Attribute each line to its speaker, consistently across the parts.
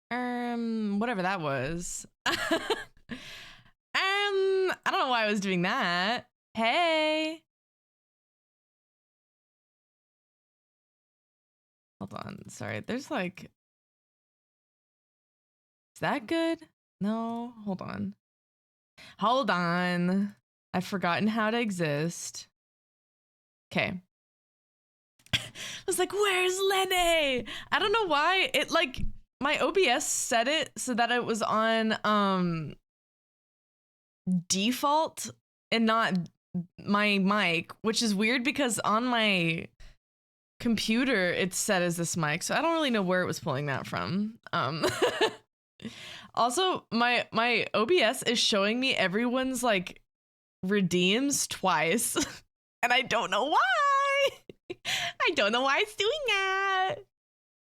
Speaker 1: Whatever that was. I don't know why I was doing that. Hey. Hold on. Sorry. There's like, is that good? No, hold on. Hold on. I've forgotten how to exist. Okay. I was like, where's Lenny? I don't know why it like my OBS set it so that it was on default and not my mic, which is weird because on my computer it's set as this mic, so I don't really know where it was pulling that from. Also my OBS is showing me everyone's like redeems twice and I don't know why. I don't know why it's doing that.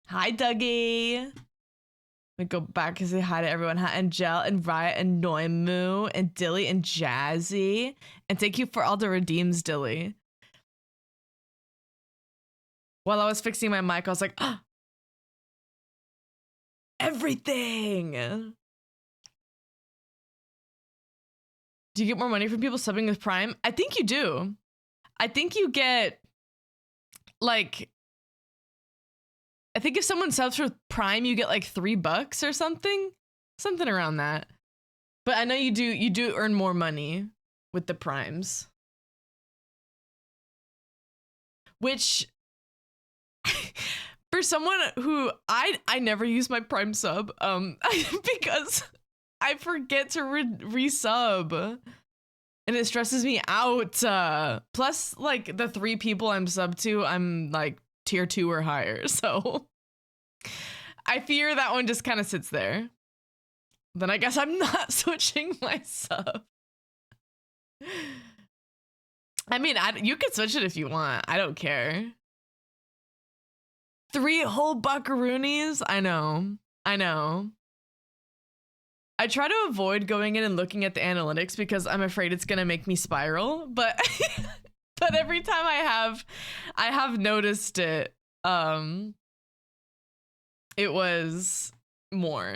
Speaker 1: Hi Dougie. We go back and say hi to everyone. Hi Angel and Riot and Noimu and Dilly and Jazzy. And thank you for all the redeems, Dilly. While I was fixing my mic, I was like, oh, everything. Do you get more money from people subbing with Prime? I think you do. I think you get, like, I think if someone subs for Prime, you get like $3 or something. Something around that. But I know you do earn more money with the Primes. Which, for someone who, I never use my Prime sub, because I forget to resub. And it stresses me out. Plus, like, the 3 people I'm sub to, I'm like tier 2 or higher. So I fear that one just kind of sits there. Then I guess I'm not switching my sub. I mean, you can switch it if you want. I don't care. 3 whole buckaroonies? I know. I try to avoid going in and looking at the analytics because I'm afraid it's gonna make me spiral, but but every time I have noticed it, it was more.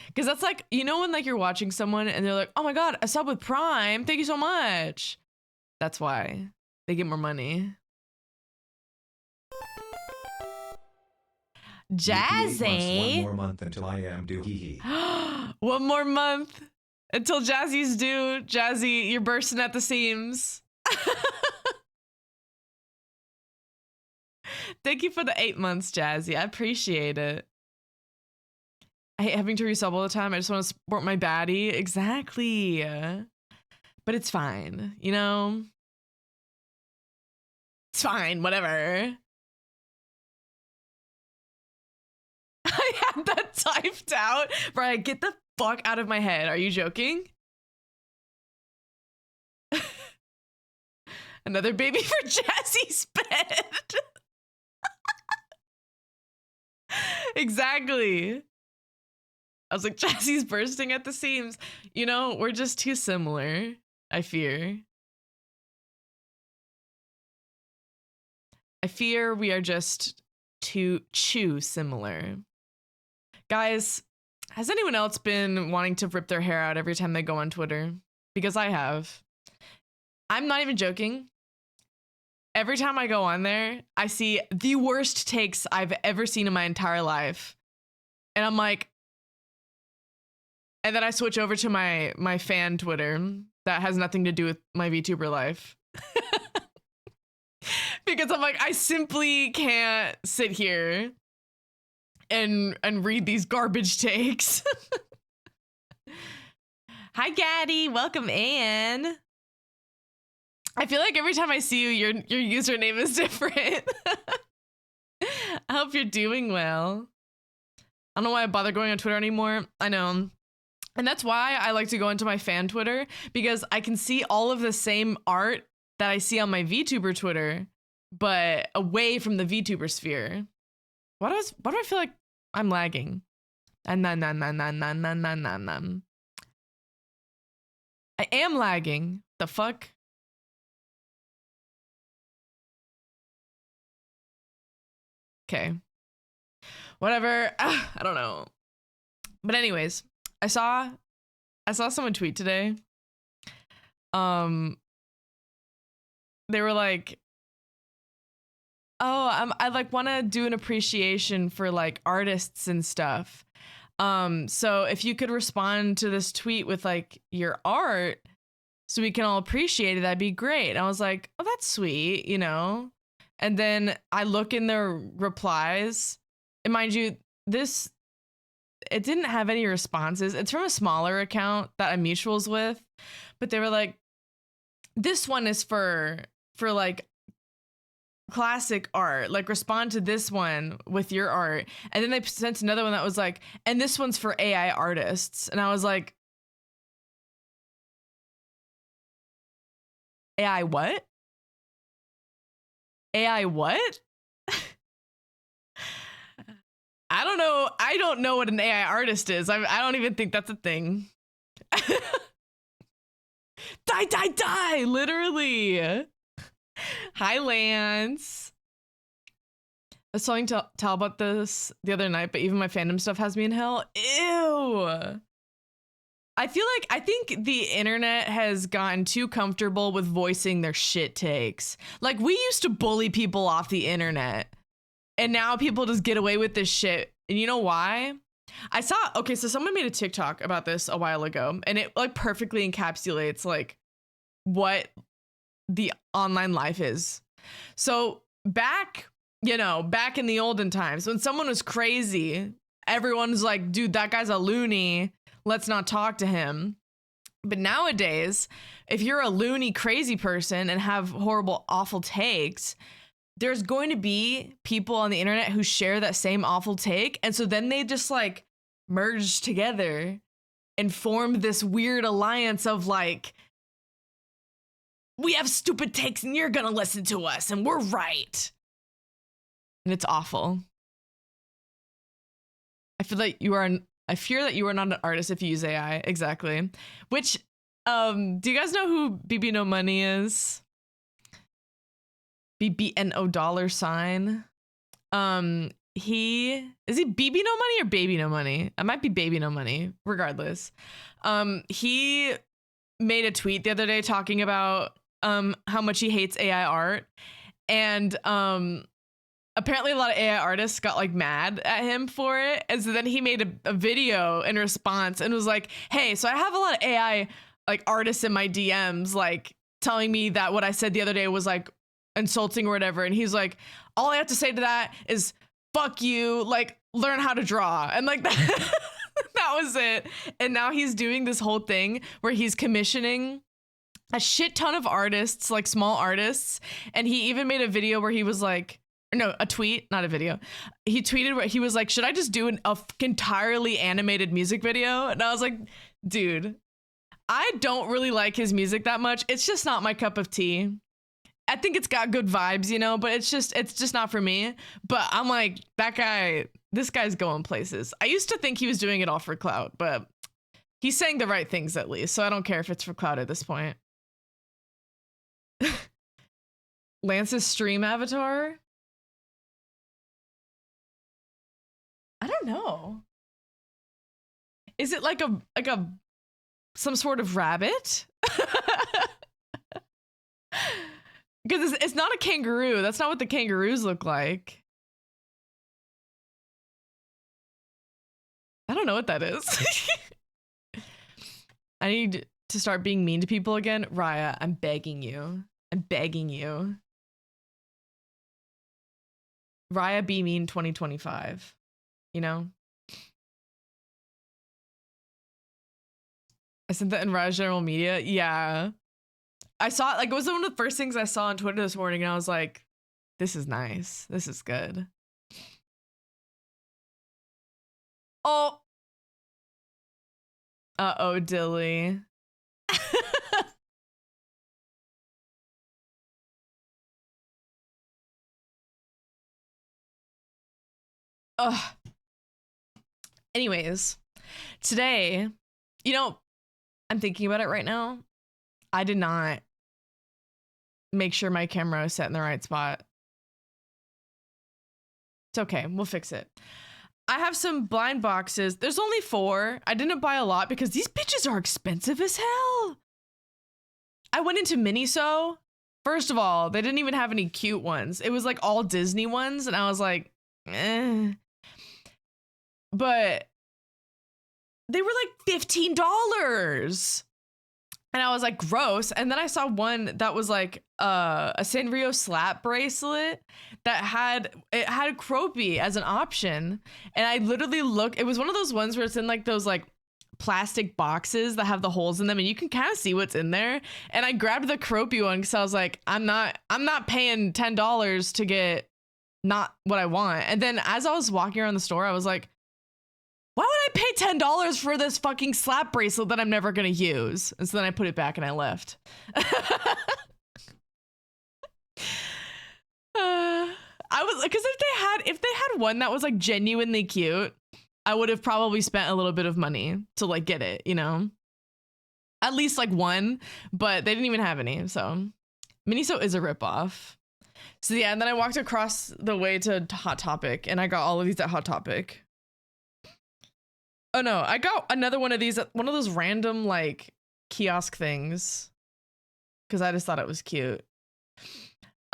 Speaker 1: Because that's like, you know, when like you're watching someone and they're like, oh my god, a sub with Prime, thank you so much. That's why they get more money. Jazzy.
Speaker 2: 1 more month until I am due. Hee hee.
Speaker 1: 1 more month until Jazzy's due. Jazzy, you're bursting at the seams. Thank you for the 8 months, Jazzy. I appreciate it. I hate having to resub all the time. I just want to support my baddie. Exactly. But it's fine, you know? It's fine, whatever. I had that typed out. Brian, get the fuck out of my head. Are you joking? Another baby for Jazzy's bed. Exactly. I was like, Jazzy's bursting at the seams. You know, we're just too similar, I fear. I fear we are just too similar. Guys, has anyone else been wanting to rip their hair out every time they go on Twitter? Because I have. I'm not even joking. Every time I go on there, I see the worst takes I've ever seen in my entire life. And I'm like, and then I switch over to my fan Twitter that has nothing to do with my VTuber life. Because I'm like, I simply can't sit here and read these garbage takes. Hi, Gaddy. Welcome in. I feel like every time I see you, your username is different. I hope you're doing well. I don't know why I bother going on Twitter anymore. I know. And that's why I like to go into my fan Twitter, because I can see all of the same art that I see on my VTuber Twitter, but away from the VTuber sphere. Why do I feel like I'm lagging? I am lagging. The fuck? Okay. Whatever. I don't know. But anyways, I saw someone tweet today. They were like, oh, I like want to do an appreciation for like artists and stuff. So if you could respond to this tweet with like your art so we can all appreciate it, that'd be great. And I was like, oh, that's sweet, you know? And then I look in their replies, and mind you, it didn't have any responses. It's from a smaller account that I'm mutuals with, but they were like, this one is for like classic art, like respond to this one with your art. And then they sent another one that was like, and this one's for AI artists. And I was like, AI what? AI what? I don't know. I don't know what an AI artist is. I don't even think that's a thing. Die, literally. Hi, Lance. I was telling Tal about this the other night, but even my fandom stuff has me in hell. Ew. I think the internet has gotten too comfortable with voicing their shit takes. Like, we used to bully people off the internet, and now people just get away with this shit. And you know why? So someone made a TikTok about this a while ago, and it like perfectly encapsulates like what the online life is. So back in the olden times, when someone was crazy, everyone's like, dude, that guy's a loony. Let's not talk to him. But nowadays, if you're a loony, crazy person and have horrible, awful takes, there's going to be people on the internet who share that same awful take. And so then they just like merge together and form this weird alliance of like, we have stupid takes and you're going to listen to us and we're right. And it's awful. I fear that you are not an artist if you use AI. Exactly. Which, do you guys know who BB No Money is? BBNO $. Is he BB No Money or Baby No Money? It might be Baby No Money. Regardless, he made a tweet the other day talking about how much he hates AI art, and apparently a lot of AI artists got like mad at him for it. And so then he made a video in response and was like, hey, so I have a lot of AI like artists in my DMs like telling me that what I said the other day was like insulting or whatever. And he's like, all I have to say to that is fuck you, like learn how to draw. And like that, that was it. And now he's doing this whole thing where he's commissioning a shit ton of artists, like small artists. And he even made a video where he was like, no, a tweet, not a video. He tweeted where he was like, should I just do an entirely animated music video? And I was like, dude, I don't really like his music that much. It's just not my cup of tea. I think it's got good vibes, you know, but it's just not for me. But I'm like, this guy's going places. I used to think he was doing it all for clout, but he's saying the right things at least. So I don't care if it's for clout at this point. Lance's stream avatar? I don't know. Is it like some sort of rabbit? Because it's not a kangaroo. That's not what the kangaroos look like. I don't know what that is. I need to start being mean to people again. Raya, I'm begging you. I'm begging you. Raya, be mean 2025. You know? I sent that in Raya's general media. Yeah. I saw it, like, it was one of the first things I saw on Twitter this morning, and I was like, this is nice. This is good. Oh. Uh-oh, Dilly. Ugh. Anyways, today, you know, I'm thinking about it right now. I did not make sure my camera was set in the right spot. It's okay. We'll fix it. I have some blind boxes. There's only 4. I didn't buy a lot because these bitches are expensive as hell. I went into Miniso. First of all, they didn't even have any cute ones. It was like all Disney ones, and I was like, eh. But they were like $15. And I was like, gross. And then I saw one that was like a Sanrio slap bracelet that had Croppy as an option. And I literally it was one of those ones where it's in like those like plastic boxes that have the holes in them and you can kind of see what's in there. And I grabbed the Croppy one because I was like, I'm not paying $10 to get not what I want. And then as I was walking around the store, I was like, why would I pay $10 for this fucking slap bracelet that I'm never gonna use? And so then I put it back and I left. I was because if they had one that was like genuinely cute, I would have probably spent a little bit of money to like get it, you know, at least like one, but they didn't even have any. So Miniso is a ripoff. So yeah, and then I walked across the way to Hot Topic and I got all of these at Hot Topic. Oh no, I got another one of these at one of those random like kiosk things because I just thought it was cute.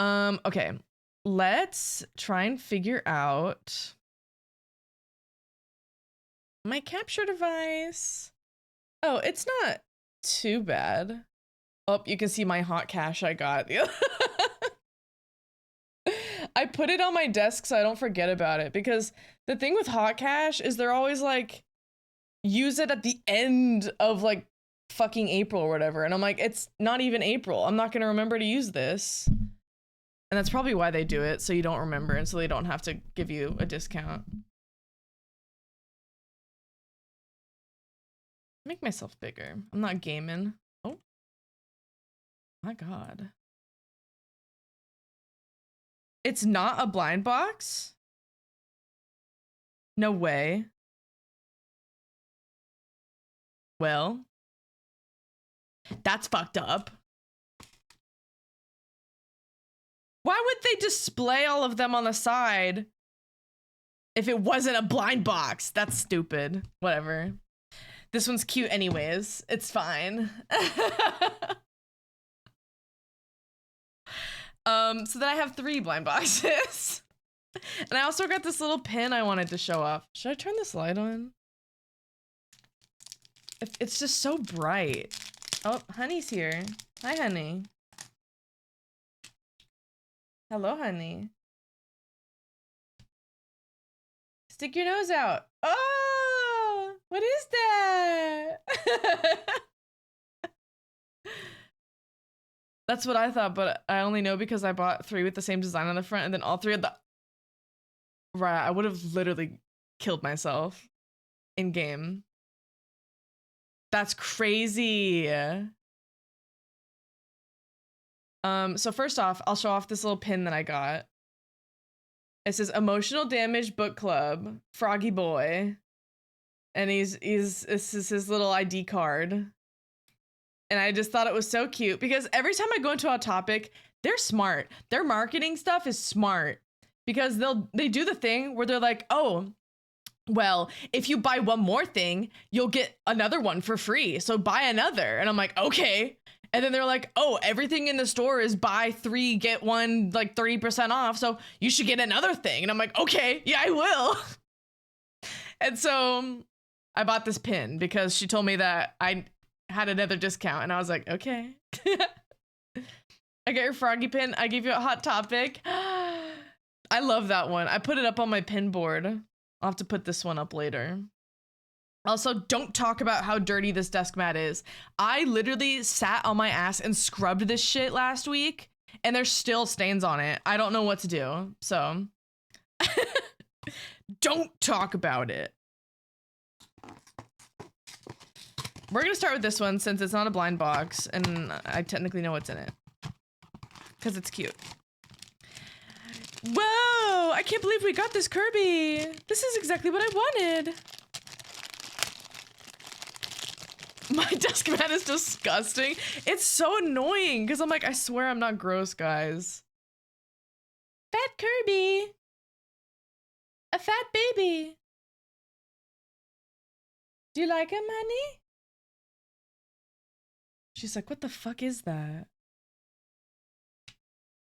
Speaker 1: Okay, let's try and figure out my capture device. Oh, it's not too bad. Oh, you can see my hot cash I got. I put it on my desk so I don't forget about it because the thing with hot cash is they're always like, use it at the end of like fucking April or whatever. And I'm like, it's not even April. I'm not going to remember to use this. And that's probably why they do it. So you don't remember and so they don't have to give you a discount. Make myself bigger. I'm not gaming. Oh my God. It's not a blind box? No way. Well, that's fucked up. Why would they display all of them on the side if it wasn't a blind box? That's stupid. Whatever. This one's cute anyways. It's fine. So then I have 3 blind boxes. And I also got this little pin I wanted to show off. Should I turn this light on? It's just so bright. Oh, Honey's here. Hi, Honey. Hello, Honey. Stick your nose out. Oh, what is that? That's what I thought, but I only know because I bought 3 with the same design on the front and then all 3 of the... Right, I would have literally killed myself in game. That's crazy. So first off, I'll show off this little pin that I got. It says Emotional Damage Book Club, Froggy Boy. And this is his little ID card. And I just thought it was so cute because every time I go into a topic, they're smart. Their marketing stuff is smart because they do the thing where they're like, oh, well, if you buy one more thing, you'll get another one for free. So buy another. And I'm like, okay. And then they're like, oh, everything in the store is buy 3, get 1, like 30% off. So you should get another thing. And I'm like, okay, yeah, I will. And so I bought this pin because she told me that I had another discount. And I was like, okay. I got your froggy pin. I gave you a Hot Topic. I love that one. I put it up on my pin board. I'll have to put this one up later. Also, don't talk about how dirty this desk mat is. I literally sat on my ass and scrubbed this shit last week, and there's still stains on it. I don't know what to do, so don't talk about it. We're gonna start with this one since it's not a blind box, and I technically know what's in it. Because it's cute. Whoa! I can't believe we got this Kirby! This is exactly what I wanted! My desk mat is disgusting. It's so annoying because I'm like, I swear I'm not gross, guys. Fat Kirby. A fat baby. Do you like him, honey? She's like, what the fuck is that?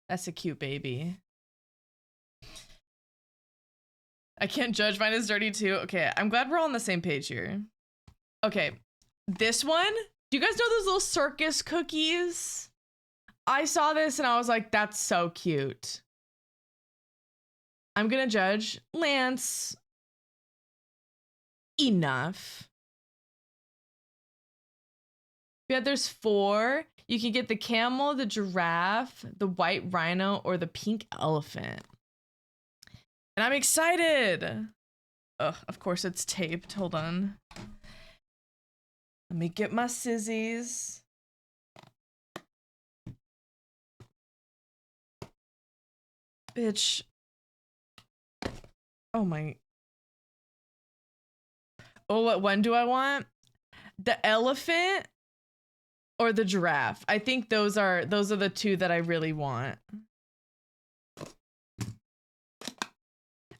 Speaker 1: That's a cute baby. I can't judge, mine is dirty too. Okay, I'm glad we're all on the same page here. Okay, this one, do you guys know those little circus cookies? I saw this and I was like, that's so cute. I'm gonna judge Lance. Enough. Yeah, there's 4. You can get the camel, the giraffe, the white rhino, or the pink elephant. And I'm excited. Ugh, of course it's taped. Hold on. Let me get my scissors. Bitch. Oh my. Oh, what one do I want? The elephant or the giraffe? I think those are the 2 that I really want.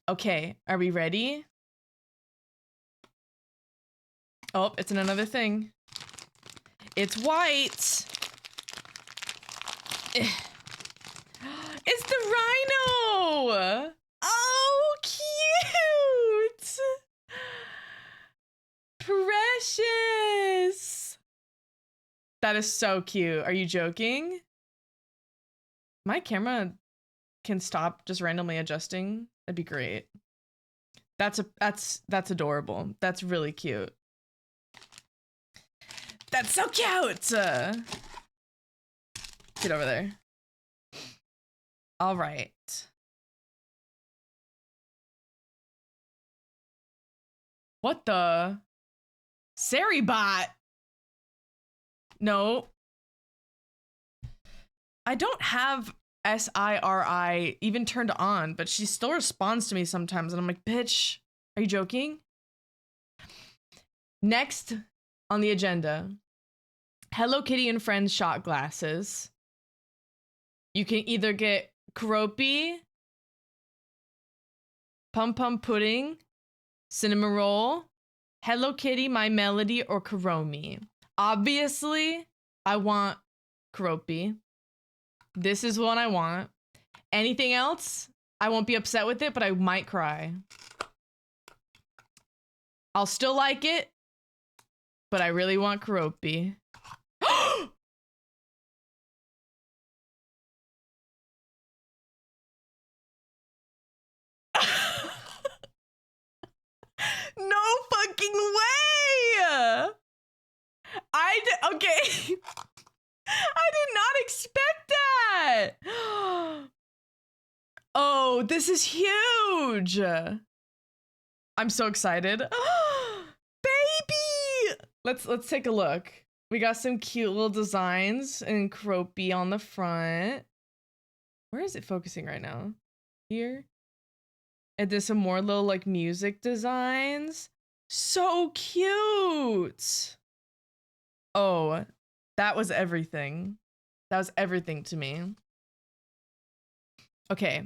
Speaker 1: Okay, are we ready? Oh, it's in another thing. It's white. It's the rhino. Oh, cute. Precious. That is so cute. Are you joking? My camera can stop just randomly adjusting. That'd be great. That's adorable. That's really cute. That's so cute. Get over there. All right. What the? Saribot. No. I don't have SIRI even turned on, but she still responds to me sometimes. And I'm like, bitch, are you joking? Next on the agenda, Hello Kitty and Friends shot glasses. You can either get Keroppi, Pum Pum Pudding, Cinnamon Roll, Hello Kitty, My Melody, or Kuromi. Obviously, I want Keroppi. This is what I want. Anything else, I won't be upset with it, but I might cry. I'll still like it, but I really want Keroppi. No fucking way! Okay. I did not expect that. Oh, this is huge. I'm so excited. Baby! Let's take a look. We got some cute little designs and Keroppi on the front. Where is it focusing right now? Here. And there's some more little like music designs. So cute. Oh, that was everything. That was everything to me. Okay,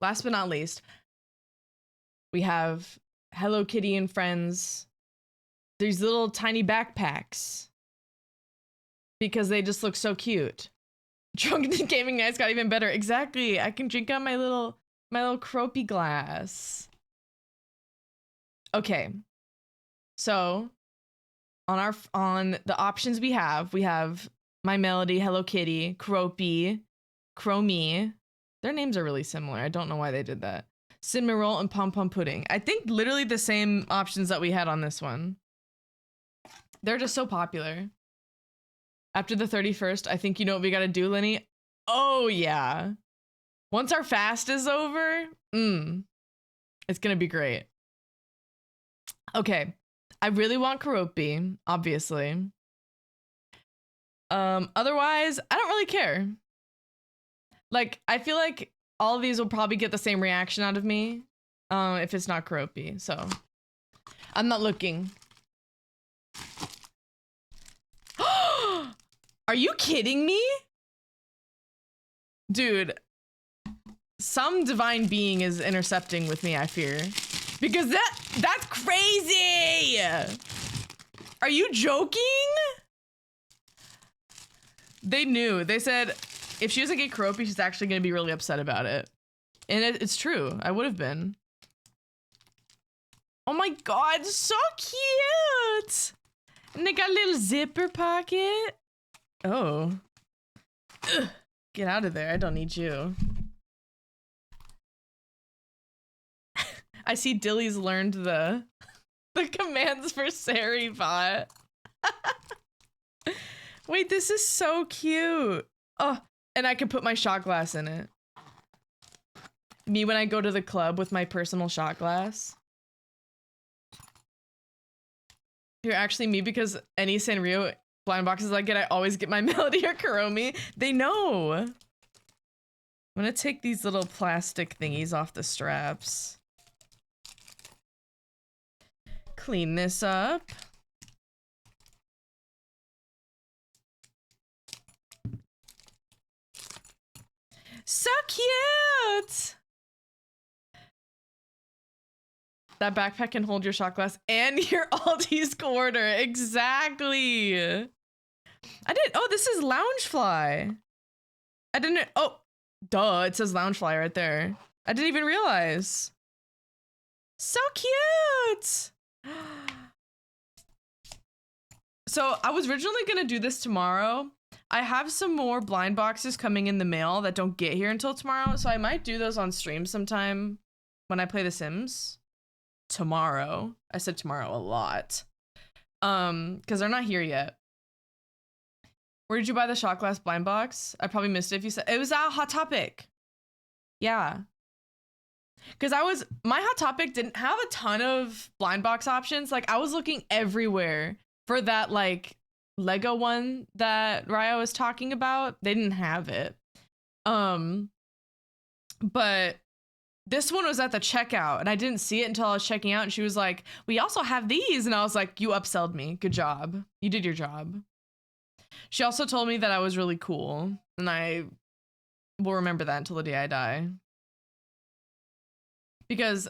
Speaker 1: last but not least, we have Hello Kitty and Friends. These little tiny backpacks. Because they just look so cute. Drunken Gaming Nights got even better. Exactly. I can drink out my little Keroppi glass. Okay. So on the options we have My Melody, Hello Kitty, Keroppi, Kuromi. Their names are really similar. I don't know why they did that. Cinnamon Roll and Pom Pom Pudding. I think literally the same options that we had on this one. They're just so popular. After the 31st, I think you know what we gotta do, Lenny? Oh yeah. Once our fast is over, it's gonna be great. Okay. I really want Keroppi, obviously. Otherwise, I don't really care. Like, I feel like all of these will probably get the same reaction out of me if it's not Keroppi, so I'm not looking. Are you kidding me? Dude, some divine being is intercepting with me, I fear. Because that's crazy! Are you joking? They knew. They said if she doesn't get Karopi, she's actually going to be really upset about it. And it's true. I would have been. Oh my god, so cute! And they got a little zipper pocket. Oh. Ugh. Get out of there. I don't need you. I see Dilly's learned the commands for Sari bot. Wait, this is so cute. Oh, and I can put my shot glass in it. Me when I go to the club with my personal shot glass. You're actually me because any Sanrio blind boxes I get, I always get my Melody or Kuromi. They know. I'm gonna take these little plastic thingies off the straps. Clean this up. So cute! That backpack can hold your shot glass and your Aldi's quarter. Exactly. Oh, this is Loungefly. I didn't, oh, duh, it says Loungefly right there. I didn't even realize. So cute. So I was originally gonna do this tomorrow. I have some more blind boxes coming in the mail that don't get here until tomorrow. So I might do those on stream sometime when I play The Sims. Tomorrow. I said tomorrow a lot. Because they're not here yet. Where did you buy the shot glass blind box? I probably missed it if you said it was at Hot Topic. Yeah. Because my Hot Topic didn't have a ton of blind box options. Like I was looking everywhere for that like Lego one that Raya was talking about. They didn't have it. But this one was at the checkout and I didn't see it until I was checking out and she was like, we also have these. And I was like, you upsold me. Good job. You did your job. She also told me that I was really cool and I will remember that until the day I die. Because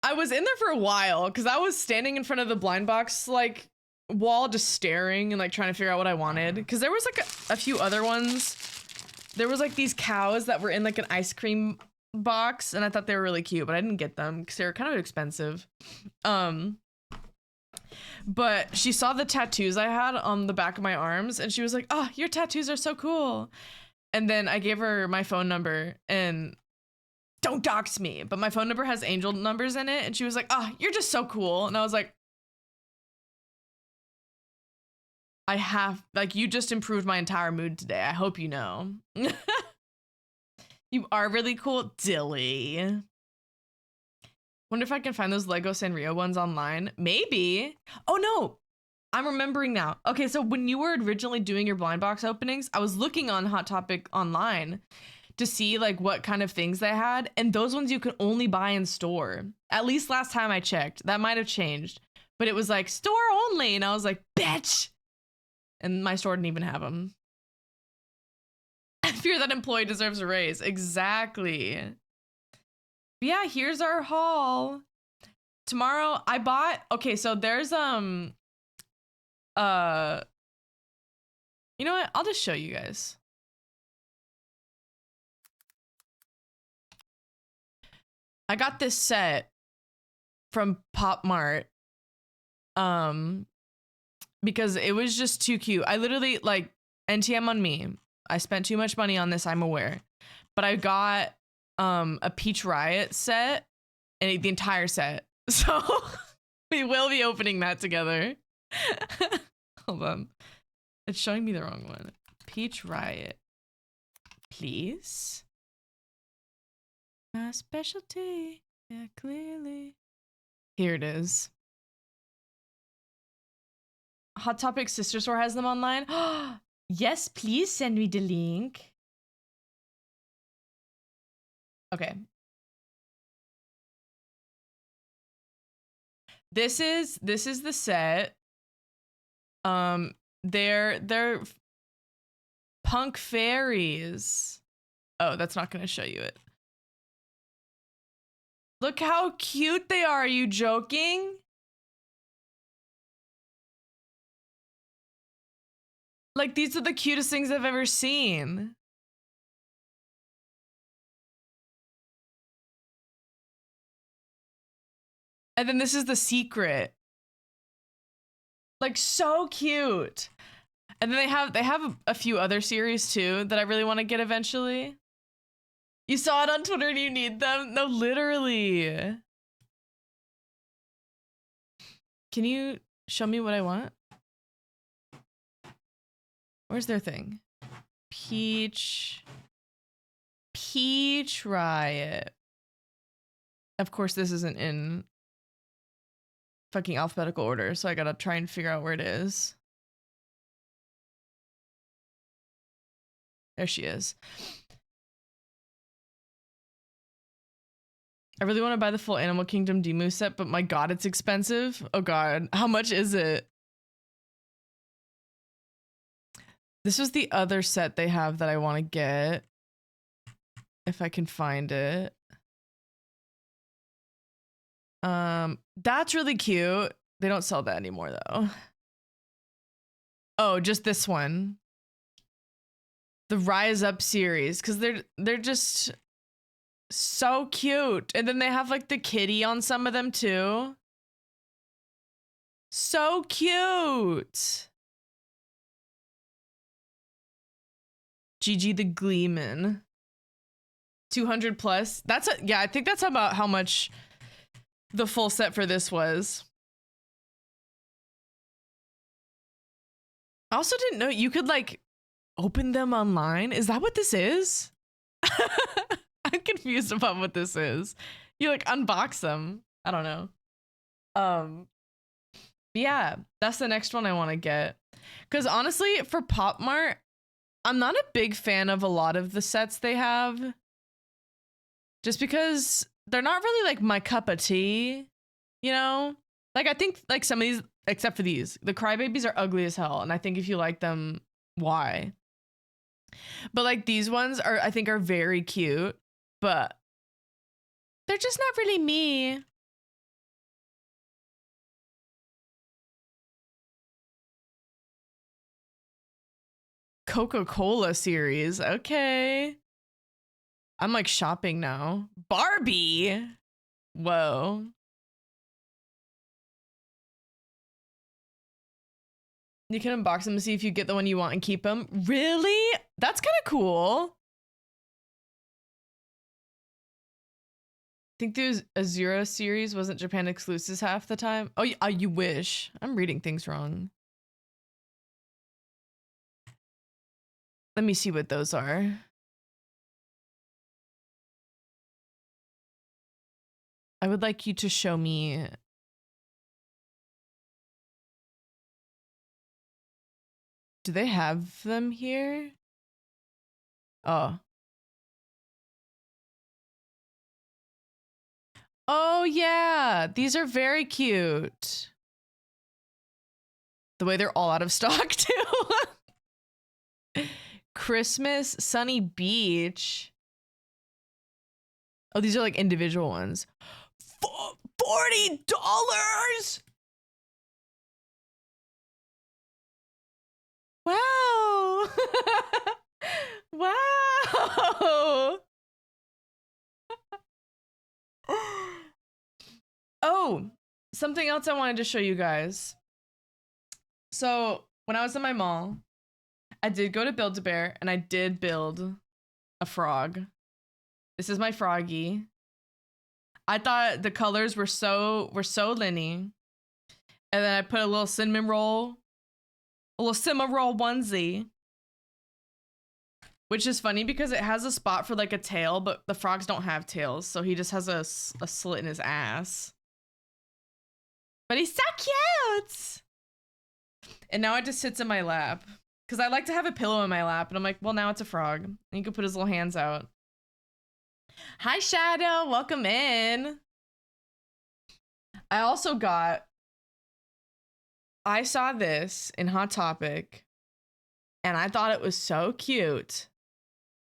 Speaker 1: I was in there for a while because I was standing in front of the blind box like wall just staring and like trying to figure out what I wanted. Because there was like a few other ones. There was like these cows that were in like an ice cream box and I thought they were really cute, but I didn't get them because they were kind of expensive. But she saw the tattoos I had on the back of my arms and she was like, oh, your tattoos are so cool. And then I gave her my phone number and don't dox me, but my phone number has angel numbers in it. And she was like, oh, you're just so cool. And I was like, you just improved my entire mood today. I hope you know. You are really cool, Dilly. Wonder if I can find those Lego Sanrio ones online. Maybe. Oh no, I'm remembering now. Okay, so when you were originally doing your blind box openings, I was looking on Hot Topic online to see like what kind of things they had. And those ones you can only buy in store. At least last time I checked. That might have changed. But it was like store only. And I was like, bitch. And my store didn't even have them. I fear that employee deserves a raise. Exactly. But yeah, here's our haul. Tomorrow I bought, okay, so there's, you know what? I'll just show you guys. I got this set from Pop Mart. Because it was just too cute. I literally, like, NTM on me. I spent too much money on this, I'm aware. But I got a Peach Riot set and the entire set. So we will be opening that together. Hold on. It's showing me the wrong one. Peach Riot. Please. My specialty. Yeah, clearly. Here it is. Hot Topic Sister Store has them online. Yes, please send me the link. Okay. This is the set. They're punk fairies. Oh, that's not gonna show you it. Look how cute they are. Are you joking? Like, these are the cutest things I've ever seen. And then this is the secret. Like, so cute. And then they have a few other series too that I really want to get eventually. You saw it on Twitter and you need them? No, literally. Can you show me what I want? Where's their thing? Peach Riot. Of course, this isn't in fucking alphabetical order, so I gotta try and figure out where it is. There she is. I really want to buy the full Animal Kingdom Demu set, but my god, it's expensive. Oh god, how much is it? This was the other set they have that I want to get. If I can find it. That's really cute. They don't sell that anymore though. Oh, just this one. The Rise Up series, because they're just so cute. And then they have like the kitty on some of them too. So cute. Gigi the Gleeman. 200 plus. That's yeah, I think that's about how much the full set for this was. I also didn't know you could like open them online. Is that what this is? I'm confused about what this is. You like unbox them. I don't know. Yeah, that's the next one I want to get. Because honestly, for Pop Mart, I'm not a big fan of a lot of the sets they have. Just because they're not really like my cup of tea, you know? Like I think like some of these, except for these, the Crybabies are ugly as hell. And I think if you like them, why? But like these ones are, I think are very cute, but they're just not really me. Coca-Cola series. Okay. I'm like shopping now. Barbie. Whoa. You can unbox them to see if you get the one you want and keep them. Really? That's kind of cool. I think there's a Zero series wasn't Japan exclusives half the time. Oh, you wish. I'm reading things wrong. Let me see what those are. I would like you to show me. Do they have them here? Oh. Oh yeah, these are very cute. The way they're all out of stock too. Christmas Sunny Beach. Oh, these are like individual ones. $40. Wow. Wow. Oh, something else I wanted to show you guys. So when I was in my mall, I did go to Build-A-Bear and I did build a frog. This is my froggy. I thought the colors were so Lenny. And then I put a little cinnamon roll onesie. Which is funny because it has a spot for like a tail, but the frogs don't have tails. So he just has a slit in his ass. But he's so cute. And now it just sits in my lap. Because I like to have a pillow in my lap. And I'm like, well, now it's a frog. And you can put his little hands out. Hi, Shadow. Welcome in. I saw this in Hot Topic. And I thought it was so cute.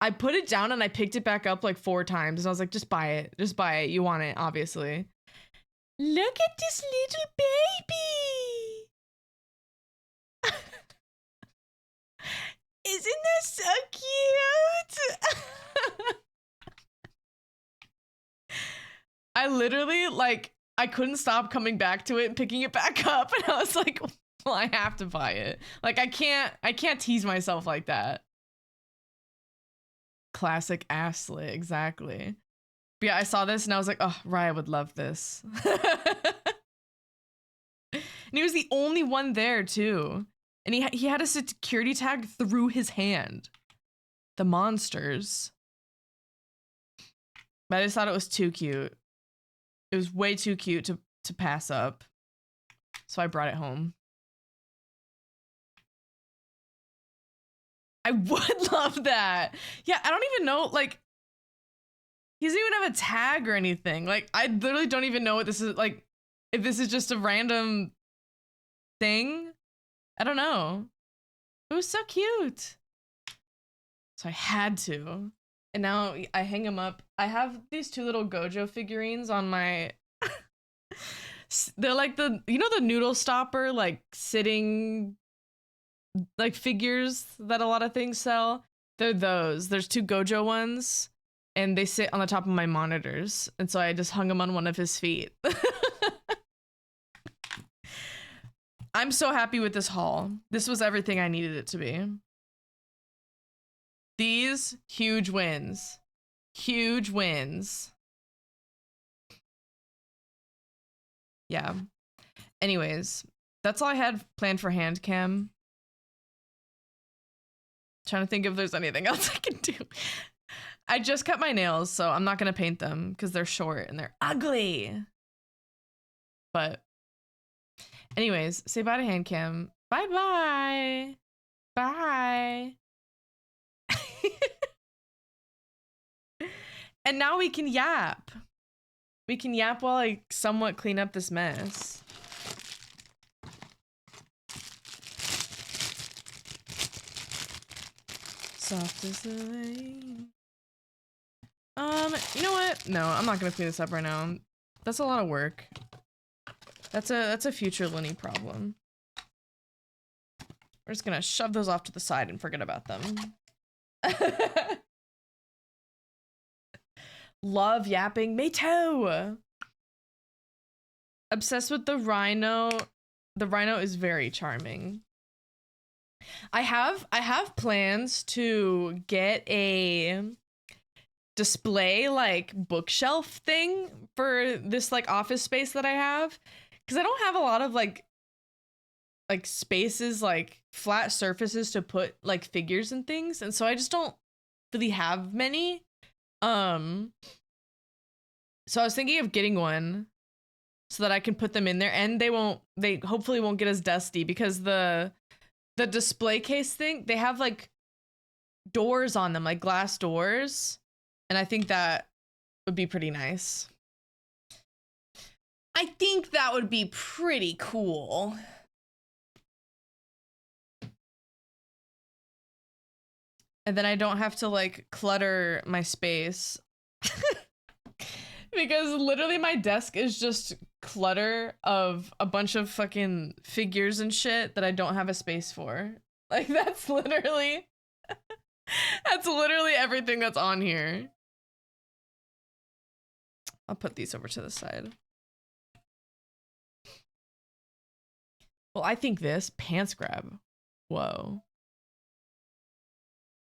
Speaker 1: I put it down and I picked it back up like 4 times. And I was like, just buy it. Just buy it. You want it, obviously. Look at this little baby. Isn't that so cute? I literally, like, I couldn't stop coming back to it and picking it back up. And I was like, well, I have to buy it. Like, I can't tease myself like that. Classic asslet, exactly. But yeah, I saw this and I was like, oh, Raya would love this. And he was the only one there too. And he had a security tag through his hand. The monsters. But I just thought it was too cute. It was way too cute to pass up. So I brought it home. I would love that. Yeah, I don't even know, like, he doesn't even have a tag or anything. Like, I literally don't even know what this is, like, if this is just a random thing. I don't know. It was so cute. So I had to. And now I hang them up. I have these two little Gojo figurines on my... They're like the, you know, the noodle stopper, like sitting, like figures that a lot of things sell? They're those. There's two Gojo ones and they sit on the top of my monitors. And so I just hung them on one of his feet. I'm so happy with this haul. This was everything I needed it to be. These huge wins. Huge wins. Yeah. Anyways, that's all I had planned for hand cam. Trying to think if there's anything else I can do. I just cut my nails, so I'm not going to paint them because they're short and they're ugly. But anyways, say bye to hand cam. Bye-bye. Bye. And now we can yap. We can yap while I somewhat clean up this mess. Soft as the rain. You know what? No, I'm not gonna clean this up right now. That's a lot of work. That's a future Lenny problem. We're just gonna shove those off to the side and forget about them. Love yapping. Me too. Obsessed with the rhino. The rhino is very charming. I have plans to get a display like bookshelf thing for this like office space that I have, because I don't have a lot of like spaces, like flat surfaces to put like figures and things, and so I just don't really have many. So I was thinking of getting one so that I can put them in there, and they hopefully won't get as dusty, because the display case thing, they have like doors on them, like glass doors, and I think that would be pretty nice. I think that would be pretty cool. And then I don't have to like clutter my space. Because literally my desk is just clutter of a bunch of fucking figures and shit that I don't have a space for. Like that's literally everything that's on here. I'll put these over to the side. Well, I think this pants grab. Whoa.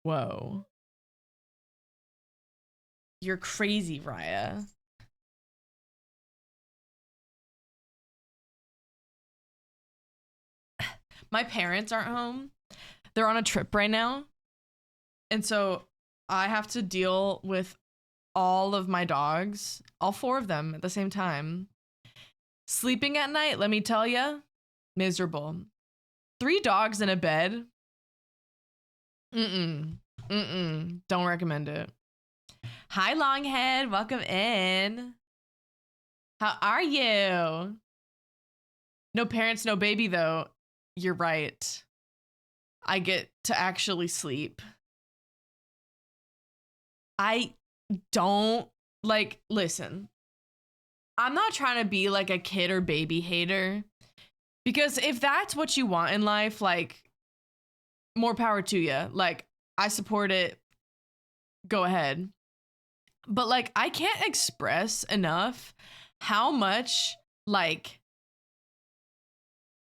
Speaker 1: Whoa. You're crazy, Raya. My parents aren't home. They're on a trip right now. And so I have to deal with all of my dogs, all 4 of them at the same time. Sleeping at night, let me tell you, miserable. 3 dogs in a bed. Don't recommend it. Hi, Longhead. Welcome in. How are you? No parents, no baby, though. You're right. I get to actually sleep. I don't like, listen, I'm not trying to be like a kid or baby hater, because if that's what you want in life, like, more power to you. Like, I support it. Go ahead. But like, I can't express enough how much like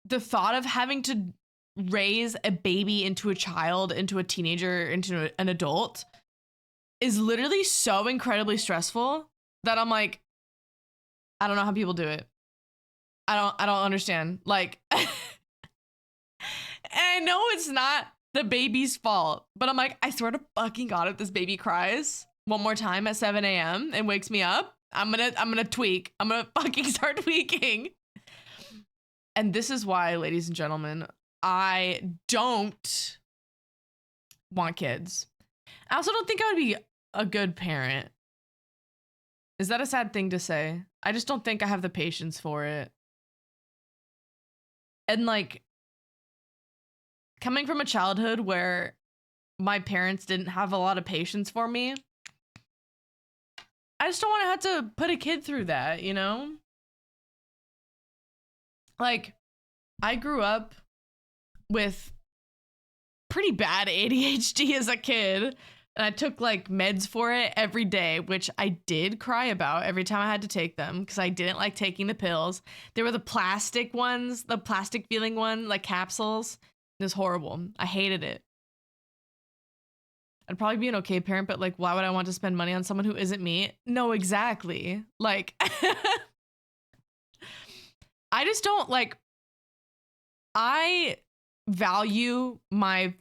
Speaker 1: the thought of having to raise a baby into a child, into a teenager, into an adult is literally so incredibly stressful that I'm like, I don't know how people do it. I don't understand. Like, and I know it's not the baby's fault, but I'm like, I swear to fucking God, if this baby cries one more time at 7 a.m. and wakes me up, I'm gonna tweak. I'm gonna fucking start tweaking. And this is why, ladies and gentlemen, I don't want kids. I also don't think I would be a good parent. Is that a sad thing to say? I just don't think I have the patience for it. And like, coming from a childhood where my parents didn't have a lot of patience for me, I just don't want to have to put a kid through that, you know? Like, I grew up with pretty bad ADHD as a kid, and I took like meds for it every day, which I did cry about every time I had to take them because I didn't like taking the pills. They were the plastic ones, the plastic feeling one, like capsules. It was horrible. I hated it. I'd probably be an okay parent, but like, why would I want to spend money on someone who isn't me? No, exactly. Like, I just don't like, I value my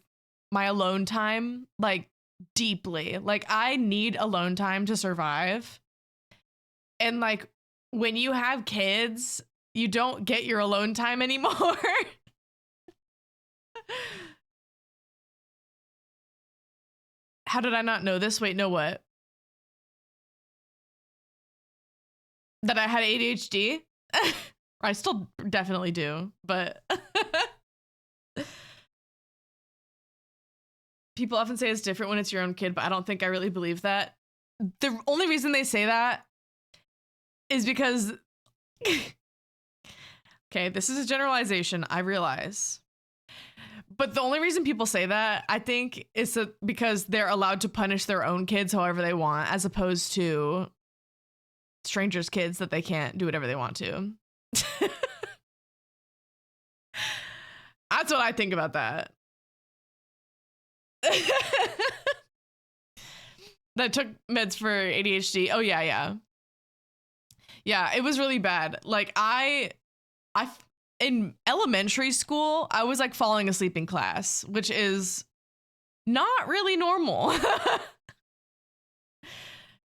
Speaker 1: alone time like deeply. Like, I need alone time to survive. And like, when you have kids, you don't get your alone time anymore. How did I not know this? Wait, know what? That I had ADHD? I still definitely do, but people often say it's different when it's your own kid, but I don't think I really believe that. The only reason they say that is because okay, this is a generalization, I realize. But the only reason people say that, I think, is because they're allowed to punish their own kids however they want, as opposed to strangers' kids that they can't do whatever they want to. That's what I think about that. That took meds for ADHD. Oh yeah, yeah. Yeah, it was really bad. Like I in elementary school, I was like falling asleep in class, which is not really normal.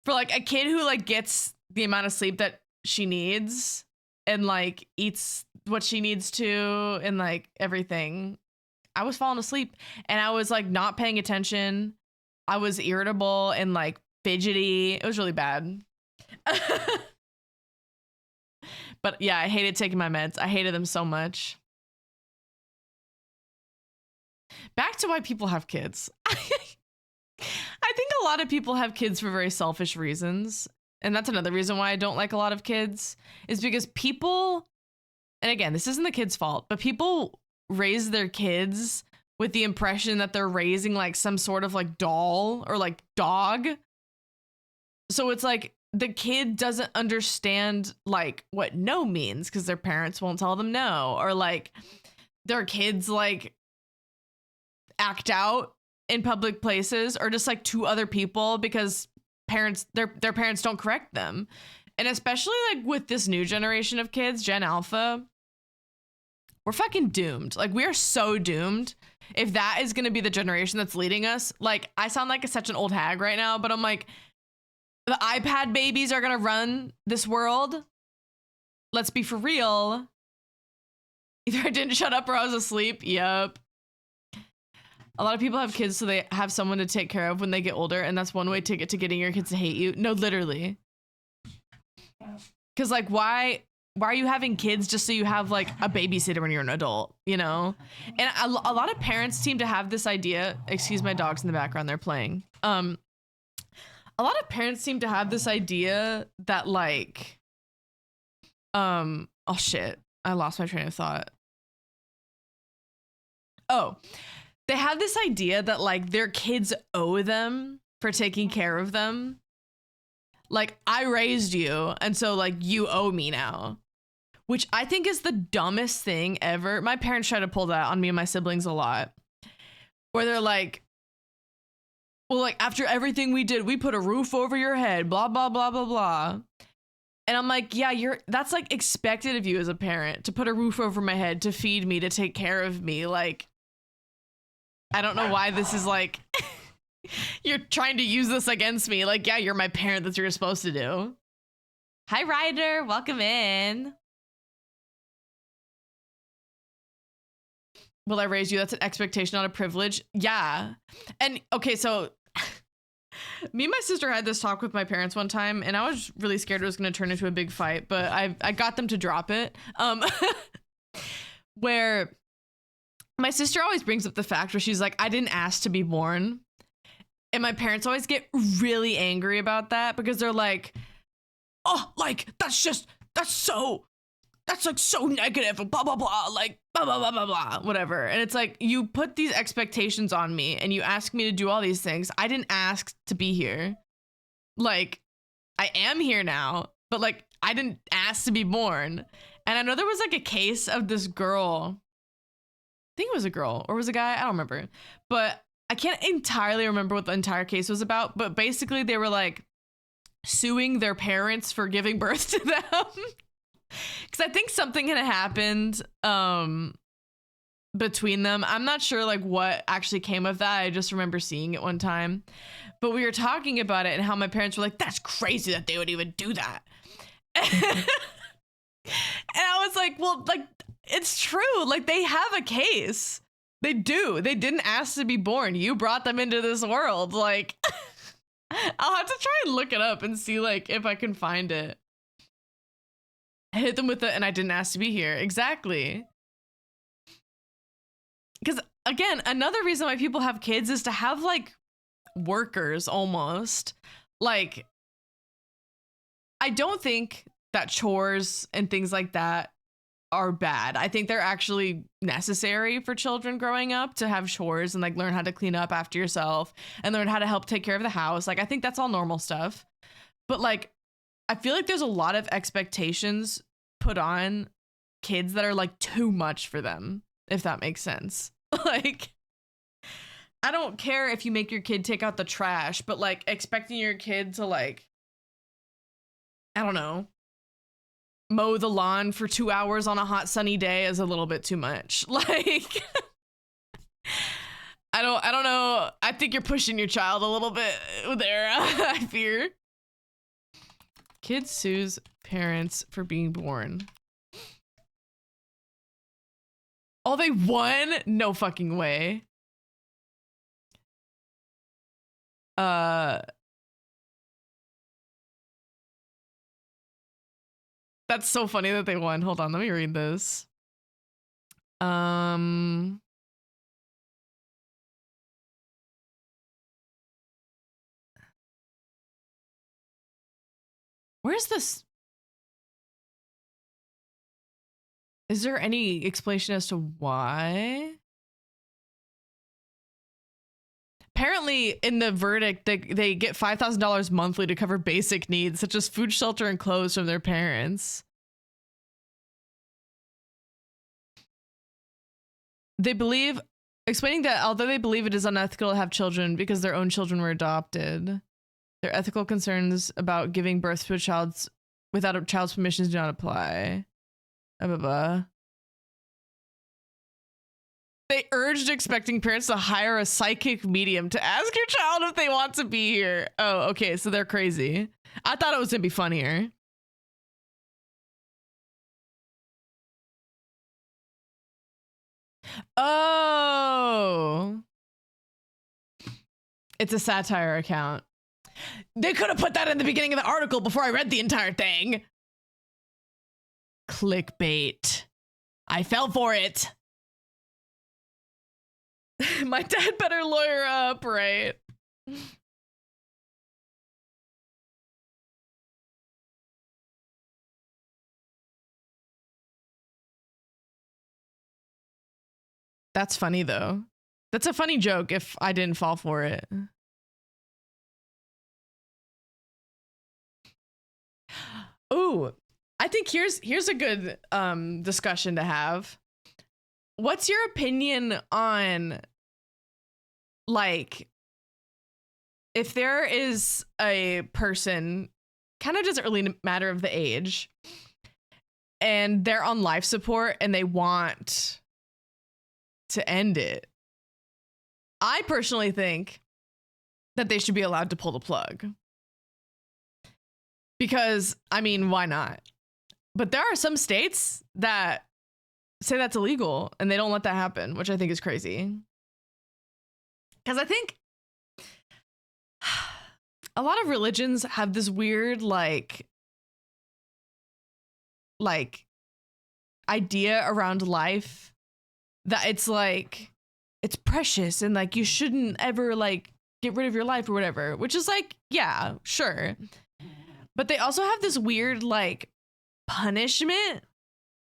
Speaker 1: For like a kid who like gets the amount of sleep that she needs and like eats what she needs to and like everything. I was falling asleep and I was like not paying attention. I was irritable and like fidgety. It was really bad. But yeah, I hated taking my meds. I hated them so much. Back to why people have kids. I think a lot of people have kids for very selfish reasons. And that's another reason why I don't like a lot of kids, is because people, and again, this isn't the kid's fault, but people raise their kids with the impression that they're raising like some sort of like doll or like dog. So it's like the kid doesn't understand like what no means because their parents won't tell them no, or like their kids like act out in public places or just like to other people because their parents don't correct them. And especially like with this new generation of kids, Gen Alpha, we're fucking doomed. Like, we are so doomed. If that is going to be the generation that's leading us, like, I sound like such an old hag right now, but I'm like, the iPad babies are going to run this world. Let's be for real. Either I didn't shut up or I was asleep. Yep. A lot of people have kids so they have someone to take care of when they get older, and that's one way to get to getting your kids to hate you. No, literally. Because like, why are you having kids just so you have like a babysitter when you're an adult, you know? And a lot of parents seem to have this idea. Excuse my dogs in the background, they're playing. A lot of parents seem to have this idea that like, oh shit, I lost my train of thought. Oh, they have this idea that like their kids owe them for taking care of them. Like, I raised you, and so like you owe me now, which I think is the dumbest thing ever. My parents try to pull that on me and my siblings a lot, where they're like, well, like after everything we did, we put a roof over your head, blah, blah, blah, blah, blah. And I'm like, yeah, that's like expected of you as a parent, to put a roof over my head, to feed me, to take care of me. Like, I don't know why this is like, you're trying to use this against me. Like, yeah, you're my parent. That's what you're supposed to do. Hi, Ryder. Welcome in. Will I raise you? That's an expectation, not a privilege. Yeah. And okay, so me and my sister had this talk with my parents one time, and I was really scared it was going to turn into a big fight, but I got them to drop it. Where my sister always brings up the fact where she's like, I didn't ask to be born. And my parents always get really angry about that, because they're like, oh, like, that's like so negative, blah, blah, blah, like, blah, blah, blah, blah, blah, whatever. And it's like, you put these expectations on me and you ask me to do all these things. I didn't ask to be here. Like, I am here now, but like, I didn't ask to be born. And I know there was like a case of this girl, I think it was a girl or was a guy, I don't remember, but I can't entirely remember what the entire case was about. But basically they were like suing their parents for giving birth to them. Because I think something had happened between them. I'm not sure like what actually came of that. I just remember seeing it one time. But we were talking about it and how my parents were like, that's crazy that they would even do that. And I was like, well, like, it's true. Like, they have a case. They do. They didn't ask to be born. You brought them into this world. Like, I'll have to try and look it up and see like if I can find it. I hit them with it, and I didn't ask to be here. Exactly. Because again, another reason why people have kids is to have like workers almost. Like, I don't think that chores and things like that are bad. I think they're actually necessary for children growing up, to have chores and like learn how to clean up after yourself and learn how to help take care of the house. Like, I think that's all normal stuff. But like, I feel like there's a lot of expectations put on kids that are like too much for them, if that makes sense. Like, I don't care if you make your kid take out the trash, but like expecting your kid to like, I don't know, mow the lawn for 2 hours on a hot sunny day is a little bit too much. Like, I don't know. I think you're pushing your child a little bit there. I fear. Kid sues parents for being born. Oh, they won? No fucking way. That's so funny that they won. Hold on, let me read this. Where's this? Is there any explanation as to why? Apparently, in the verdict, they get $5,000 monthly to cover basic needs, such as food, shelter, and clothes from their parents. They believe, explaining that although they believe it is unethical to have children because their own children were adopted, their ethical concerns about giving birth to a child without a child's permission do not apply. Blah, blah, blah. They urged expecting parents to hire a psychic medium to ask your child if they want to be here. Oh, okay, so they're crazy. I thought it was gonna be funnier. Oh. It's a satire account. They could have put that in the beginning of the article before I read the entire thing. Clickbait. I fell for it. My dad better lawyer up, right? That's funny though. That's a funny joke if I didn't fall for it. Ooh, I think here's a good discussion to have. What's your opinion on, like, if there is a person, kind of doesn't really matter of the age, and they're on life support and they want to end it? I personally think that they should be allowed to pull the plug. Because, I mean, why not? But there are some states that say that's illegal and they don't let that happen, which I think is crazy. Because I think a lot of religions have this weird, like idea around life that it's like, it's precious and like you shouldn't ever like get rid of your life or whatever, which is like, yeah, sure. But they also have this weird like punishment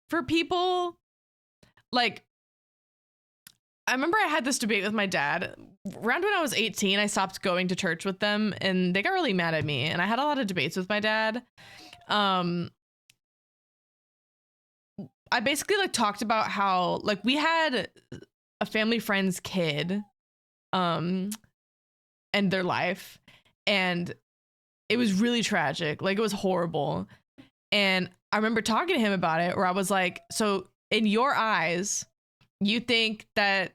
Speaker 1: for people. Like, I remember I had this debate with my dad. Around when I was 18, I stopped going to church with them and they got really mad at me. And I had a lot of debates with my dad. I basically like talked about how like we had a family friend's kid and their life, and it was really tragic. Like, it was horrible. And I remember talking to him about it, where I was like, so in your eyes, you think that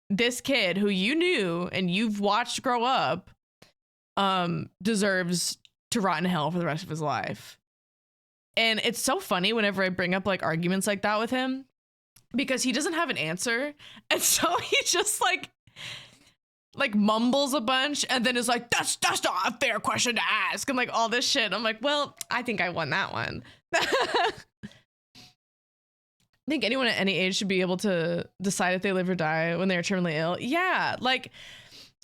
Speaker 1: this kid who you knew and you've watched grow up deserves to rot in hell for the rest of his life. And it's so funny whenever I bring up like arguments like that with him, because he doesn't have an answer. And so he just like mumbles a bunch and then is like, that's not a fair question to ask, and like all this shit. I'm like, well, I think I won that one. I think anyone at any age should be able to decide if they live or die when they're terminally ill. Yeah, like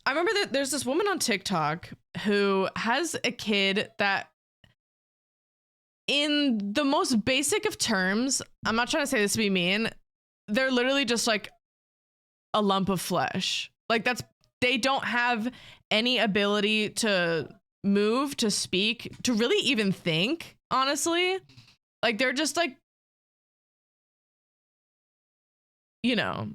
Speaker 1: I remember that there's this woman on TikTok who has a kid that, in the most basic of terms, I'm not trying to say this to be mean, they're literally just like a lump of flesh. Like, they don't have any ability to move, to speak, to really even think, honestly. Like, they're just like, you know,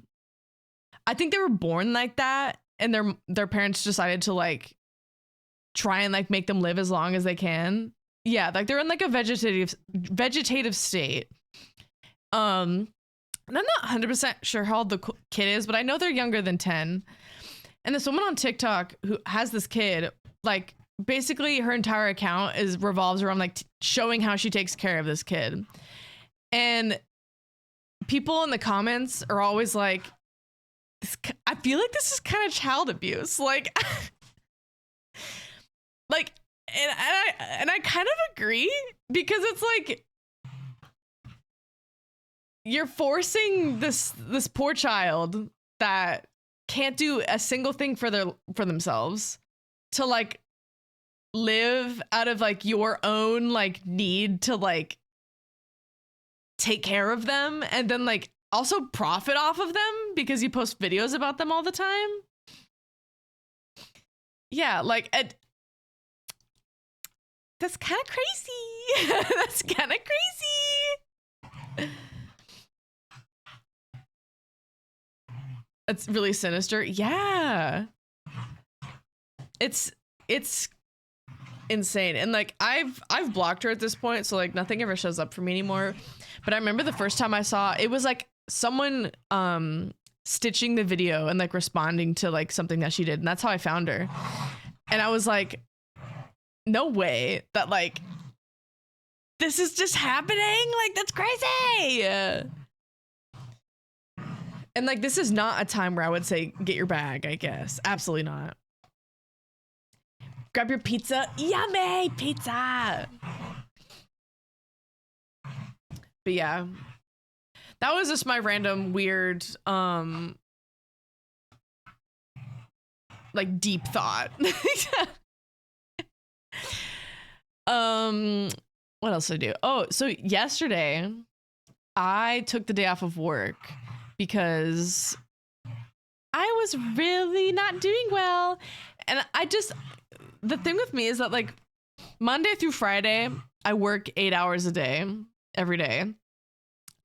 Speaker 1: I think they were born like that, and their parents decided to like try and like make them live as long as they can. Yeah, like they're in like a vegetative state. And I'm not 100% sure how old the kid is, but I know they're younger than 10. And this woman on TikTok who has this kid, like basically her entire account revolves around like showing how she takes care of this kid. And people in the comments are always like, I feel like this is kind of child abuse. Like, like, and I kind of agree, because it's like, you're forcing this poor child that can't do a single thing for themselves to like live out of like your own like need to like take care of them, and then like also profit off of them because you post videos about them all the time. Yeah, like that's kind of crazy. That's kind of crazy. It's really sinister. Yeah. It's insane. And like I've blocked her at this point, so like nothing ever shows up for me anymore. But I remember the first time I saw it was like someone stitching the video and like responding to like something that she did, and that's how I found her. And I was like, no way that like this is just happening. Like, that's crazy. And like, this is not a time where I would say get your bag, I guess. Absolutely not. Grab your pizza. Yummy pizza. But yeah, that was just my random weird like deep thought. What else did I do? Oh, so yesterday I took the day off of work because I was really not doing well. And the thing with me is that like Monday through Friday, I work 8 hours a day, every day.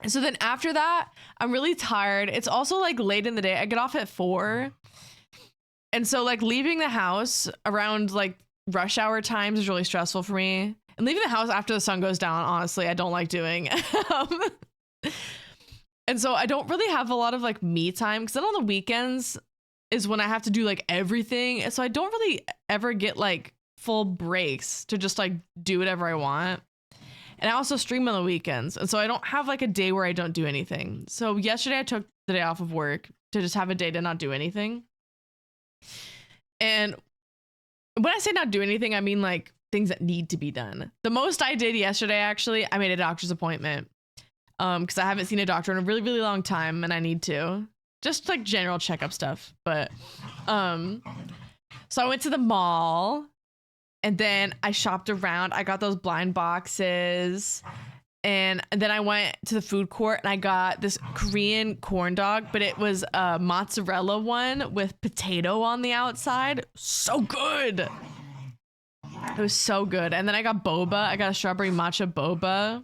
Speaker 1: And so then after that, I'm really tired. It's also like late in the day. I get off at 4. And so like leaving the house around like rush hour times is really stressful for me. And leaving the house after the sun goes down, honestly, I don't like doing. And so I don't really have a lot of like me time, because then on the weekends is when I have to do like everything. And so I don't really ever get like full breaks to just like do whatever I want. And I also stream on the weekends. And so I don't have like a day where I don't do anything. So yesterday I took the day off of work to just have a day to not do anything. And when I say not do anything, I mean like things that need to be done. The most I did yesterday, actually, I made a doctor's appointment. Because I haven't seen a doctor in a really, really long time, and I need to. Just like general checkup stuff. But so I went to the mall, and then I shopped around. I got those blind boxes, and then I went to the food court and I got this Korean corn dog, but it was a mozzarella one with potato on the outside. So good. It was so good. And then I got boba. I got a strawberry matcha boba.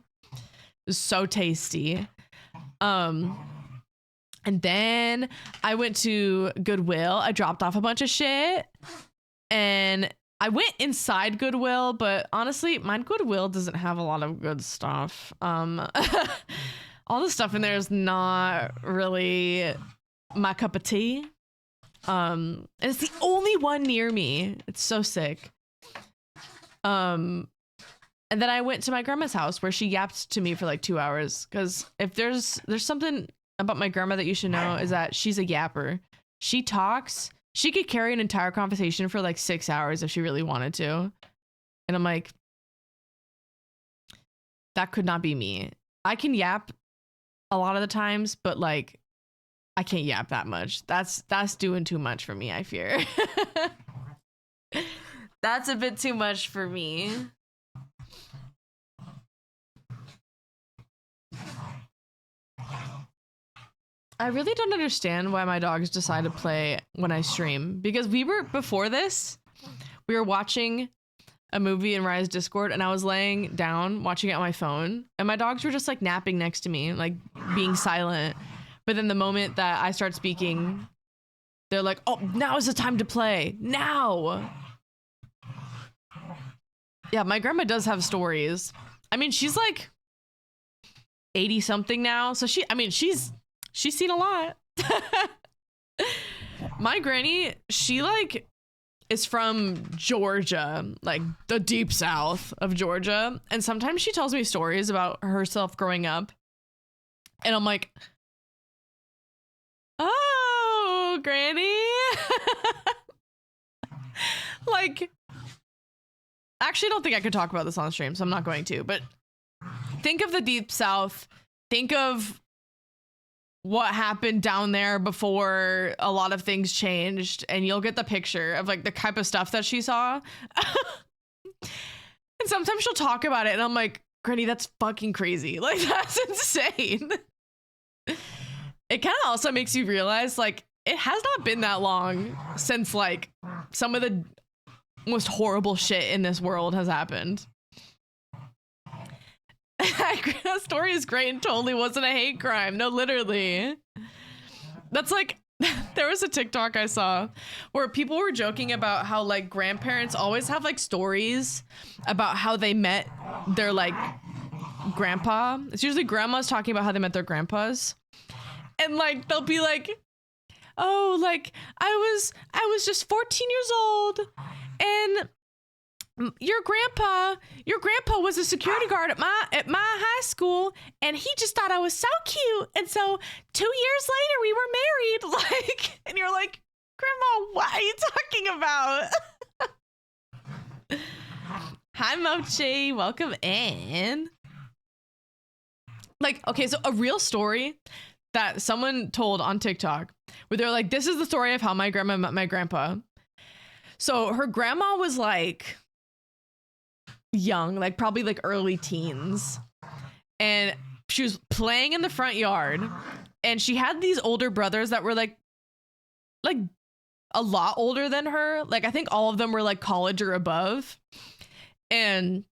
Speaker 1: It was so tasty. And then I went to Goodwill. I dropped off a bunch of shit, and I went inside Goodwill, but honestly, my Goodwill doesn't have a lot of good stuff. All the stuff in there is not really my cup of tea. And it's the only one near me. It's so sick. And then I went to my grandma's house, where she yapped to me for like 2 hours. Because if there's something about my grandma that you should know, is that she's a yapper. She talks. She could carry an entire conversation for like 6 hours if she really wanted to. And I'm like, that could not be me. I can yap a lot of the times, but like, I can't yap that much. That's doing too much for me, I fear. That's a bit too much for me. I really don't understand why my dogs decide to play when I stream, because before this, we were watching a movie in Rise Discord, and I was laying down watching it on my phone, and my dogs were just like napping next to me, like being silent. But then the moment that I start speaking, they're like, oh, now is the time to play. Now. Yeah, my grandma does have stories. I mean, she's like 80 something now. So she's seen a lot. My granny, she like is from Georgia, like the deep south of Georgia. And sometimes she tells me stories about herself growing up. And I'm like, oh, granny. Like, actually, I don't think I could talk about this on stream, so I'm not going to. But think of the deep south. Think of what happened down there before a lot of things changed, and you'll get the picture of like the type of stuff that she saw. And sometimes she'll talk about it, and I'm like, Granny, that's fucking crazy. Like, that's insane. It kind of also makes you realize, like, it has not been that long since like some of the most horrible shit in this world has happened. That story is great and totally wasn't a hate crime. No, literally. That's like, there was a TikTok I saw where people were joking about how like grandparents always have like stories about how they met their like grandpa. It's usually grandmas talking about how they met their grandpas. And like, they'll be like, oh, like I was just 14 years old, and your grandpa was a security guard at my high school, and he just thought I was so cute, and so 2 years later we were married. Like, and you're like, Grandma, what are you talking about? Hi, Mochi, welcome in. Like, okay, so a real story that someone told on TikTok, where they're like, this is the story of how my grandma met my grandpa. So her grandma was like young, like probably like early teens, and she was playing in the front yard, and she had these older brothers that were like like a lot older than her. Like I think all of them were like college or above. And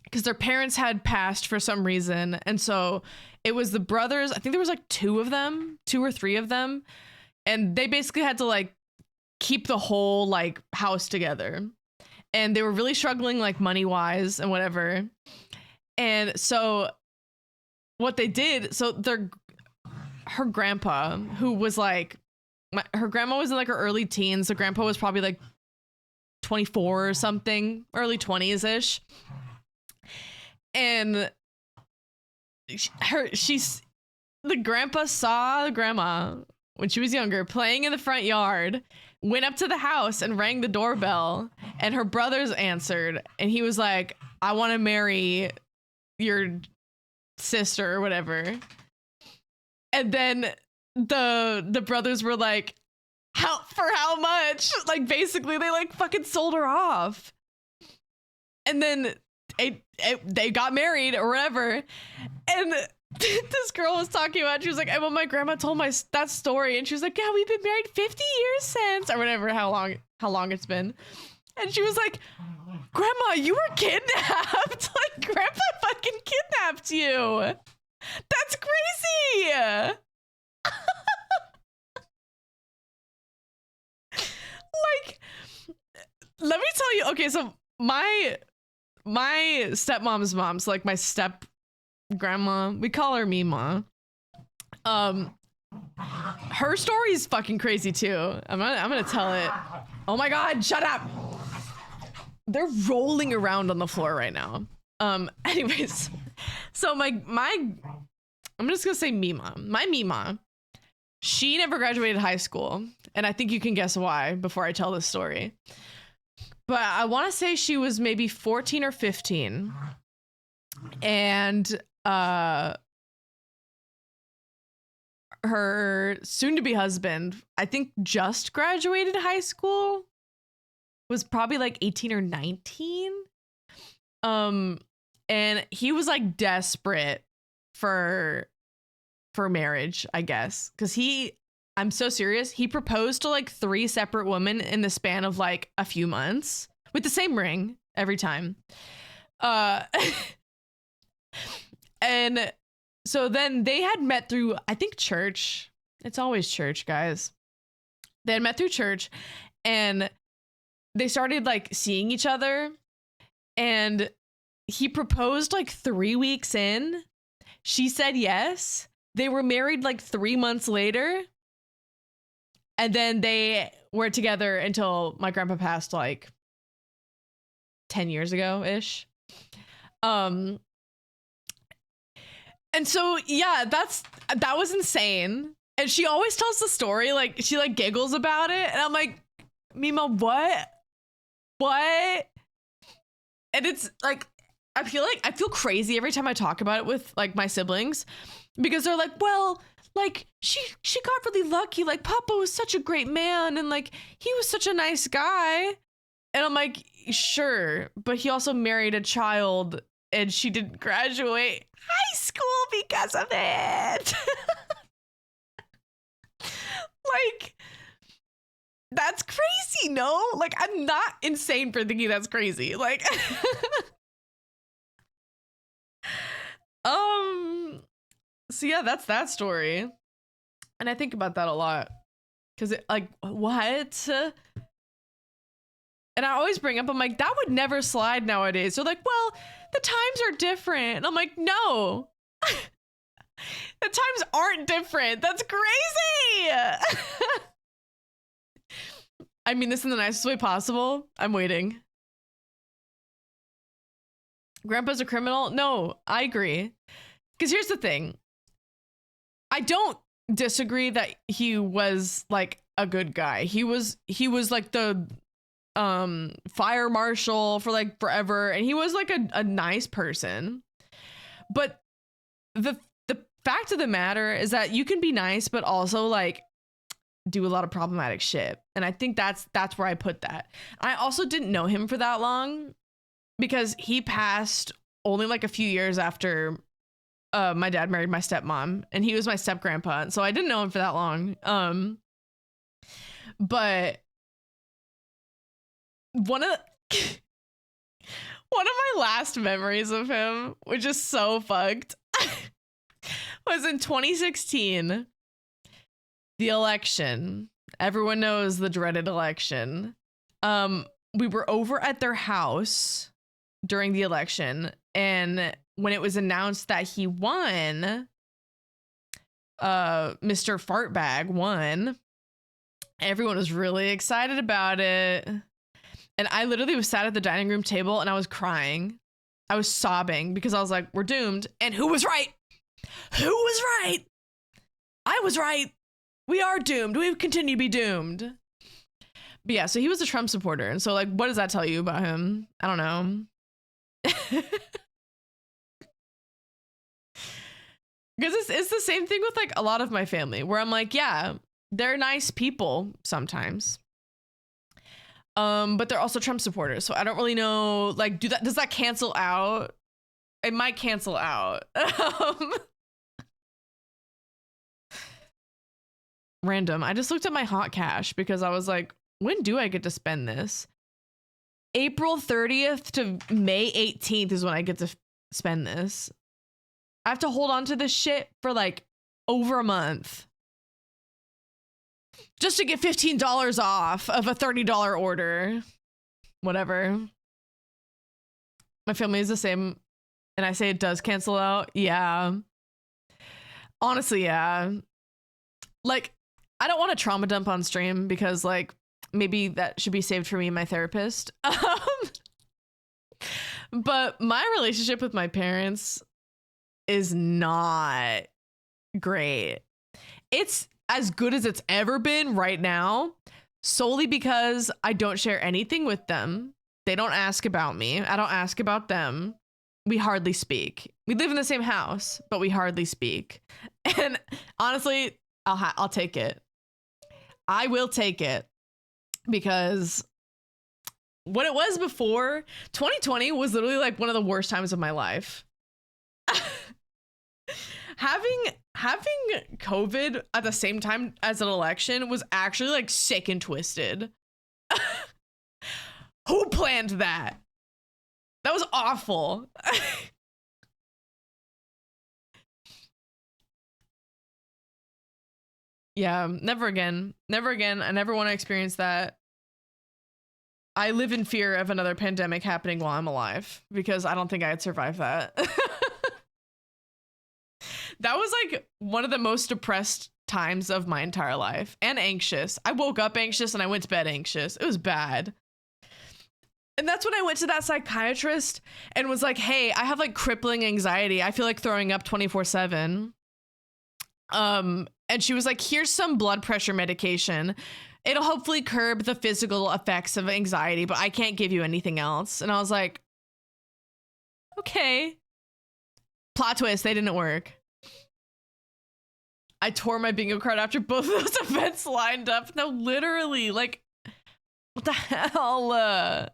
Speaker 1: because their parents had passed for some reason. And so it was the brothers. I think there was like two or three of them. And they basically had to like keep the whole like house together. And they were really struggling like money wise and whatever. And so what they did, so her grandpa, who was like, her grandma was in like her early teens. The grandpa was probably like 24 or something, early 20s ish. And the grandpa saw the grandma when she was younger playing in the front yard, went up to the house and rang the doorbell, and her brothers answered, and he was like, I want to marry your sister or whatever. And then the brothers were like, how much? Like basically they like fucking sold her off. And then they got married or whatever. And this girl was talking about, she was like, well, my grandma told that story, and she was like, yeah, we've been married 50 years since, or whatever, how long it's been. And she was like, Grandma, you were kidnapped. Like grandpa fucking kidnapped you. That's crazy. Like, let me tell you, okay, so my stepmom's mom's like my step grandma, we call her Mima. Her story is fucking crazy too. I'm gonna tell it. Oh my god, shut up. They're rolling around on the floor right now. Anyways, so my I'm just gonna say Mima. My Mima, she never graduated high school, and I think you can guess why before I tell this story. But I want to say she was maybe 14 or 15, and her soon-to-be husband, I think, just graduated high school, was probably like 18 or 19. And he was like desperate for marriage, I guess, because I'm so serious, he proposed to like 3 separate women in the span of like a few months with the same ring every time. And so then they had met through, I think, church. It's always church, guys. They had met through church, and they started like seeing each other, and he proposed like 3 weeks in. She said yes. They were married like 3 months later. And then they were together until my grandpa passed like 10 years ago ish. And so, yeah, that was insane. And she always tells the story, like she like giggles about it. And I'm like, Mima, what? And it's like, I feel crazy every time I talk about it with like my siblings, because they're like, well, like she got really lucky. Like Papa was such a great man, and like he was such a nice guy. And I'm like, sure, but he also married a child, and she didn't graduate high school because of it. Like, that's crazy, no? Like, I'm not insane for thinking that's crazy. Like, so yeah, that's that story. And I think about that a lot, because like, what? And I always bring up, I'm like, that would never slide nowadays. They're like, well, the times are different. And I'm like, no, the times aren't different. That's crazy. I mean this in the nicest way possible. I'm waiting. Grandpa's a criminal? No, I agree. Because here's the thing. I don't disagree that he was like a good guy. He was like the fire marshal for like forever, and he was like a nice person. But the fact of the matter is that you can be nice but also like do a lot of problematic shit. And I think that's where I put that. I also didn't know him for that long, because he passed only like a few years after my dad married my stepmom, and he was my step grandpa, so I didn't know him for that long. But one of my last memories of him, which is so fucked, was in 2016. The election. Everyone knows the dreaded election. We were over at their house during the election, and when it was announced that he won, Mr. Fartbag won, everyone was really excited about it. And I literally was sat at the dining room table and I was crying. I was sobbing because I was like, we're doomed. And who was right? Who was right? I was right. We are doomed. We continue to be doomed. But yeah, so he was a Trump supporter. And so, like, what does that tell you about him? I don't know. Because it's the same thing with like a lot of my family where I'm like, yeah, they're nice people sometimes. But they're also Trump supporters. So I don't really know, like, does that cancel out? It might cancel out. Random. I just looked at my hot cash because I was like, when do I get to spend this? April 30th to May 18th is when I get to spend this. I have to hold on to this shit for like over a month just to get $15 off of a $30 order. Whatever. My family is the same. And I say it does cancel out. Yeah. Honestly, yeah. Like, I don't want to trauma dump on stream because like maybe that should be saved for me and my therapist. But my relationship with my parents is not great. It's as good as it's ever been right now, solely because I don't share anything with them. They don't ask about me. I don't ask about them. We hardly speak. We live in the same house, but we hardly speak. And honestly, I'll take it. I will take it because what it was before 2020 was literally like one of the worst times of my life. Having COVID at the same time as an election was actually like sick and twisted. Who planned that? That was awful. Yeah, never again. Never again. I never want to experience that. I live in fear of another pandemic happening while I'm alive because I don't think I'd survive that. That was like one of the most depressed times of my entire life and anxious. I woke up anxious and I went to bed anxious. It was bad. And that's when I went to that psychiatrist and was like, hey, I have like crippling anxiety. I feel like throwing up 24/7. And she was like, here's some blood pressure medication. It'll hopefully curb the physical effects of anxiety, but I can't give you anything else. And I was like, okay. Plot twist, they didn't work. I tore my bingo card after both of those events lined up. No, literally, like, what the hell?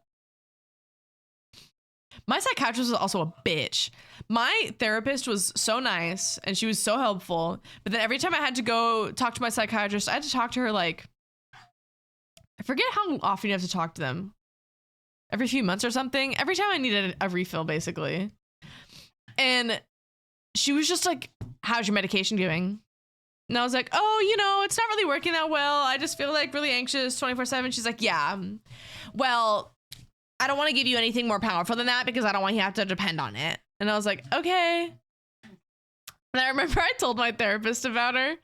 Speaker 1: My psychiatrist was also a bitch. My therapist was so nice and she was so helpful. But then every time I had to go talk to my psychiatrist, I had to talk to her like, I forget how often you have to talk to them. Every few months or something. Every time I needed a refill, basically. And she was just like, how's your medication doing? And I was like, oh, you know, it's not really working that well. I just feel like really anxious 24/7. She's like, yeah, well, I don't want to give you anything more powerful than that because I don't want you to have to depend on it. And I was like, okay. And I remember I told my therapist about her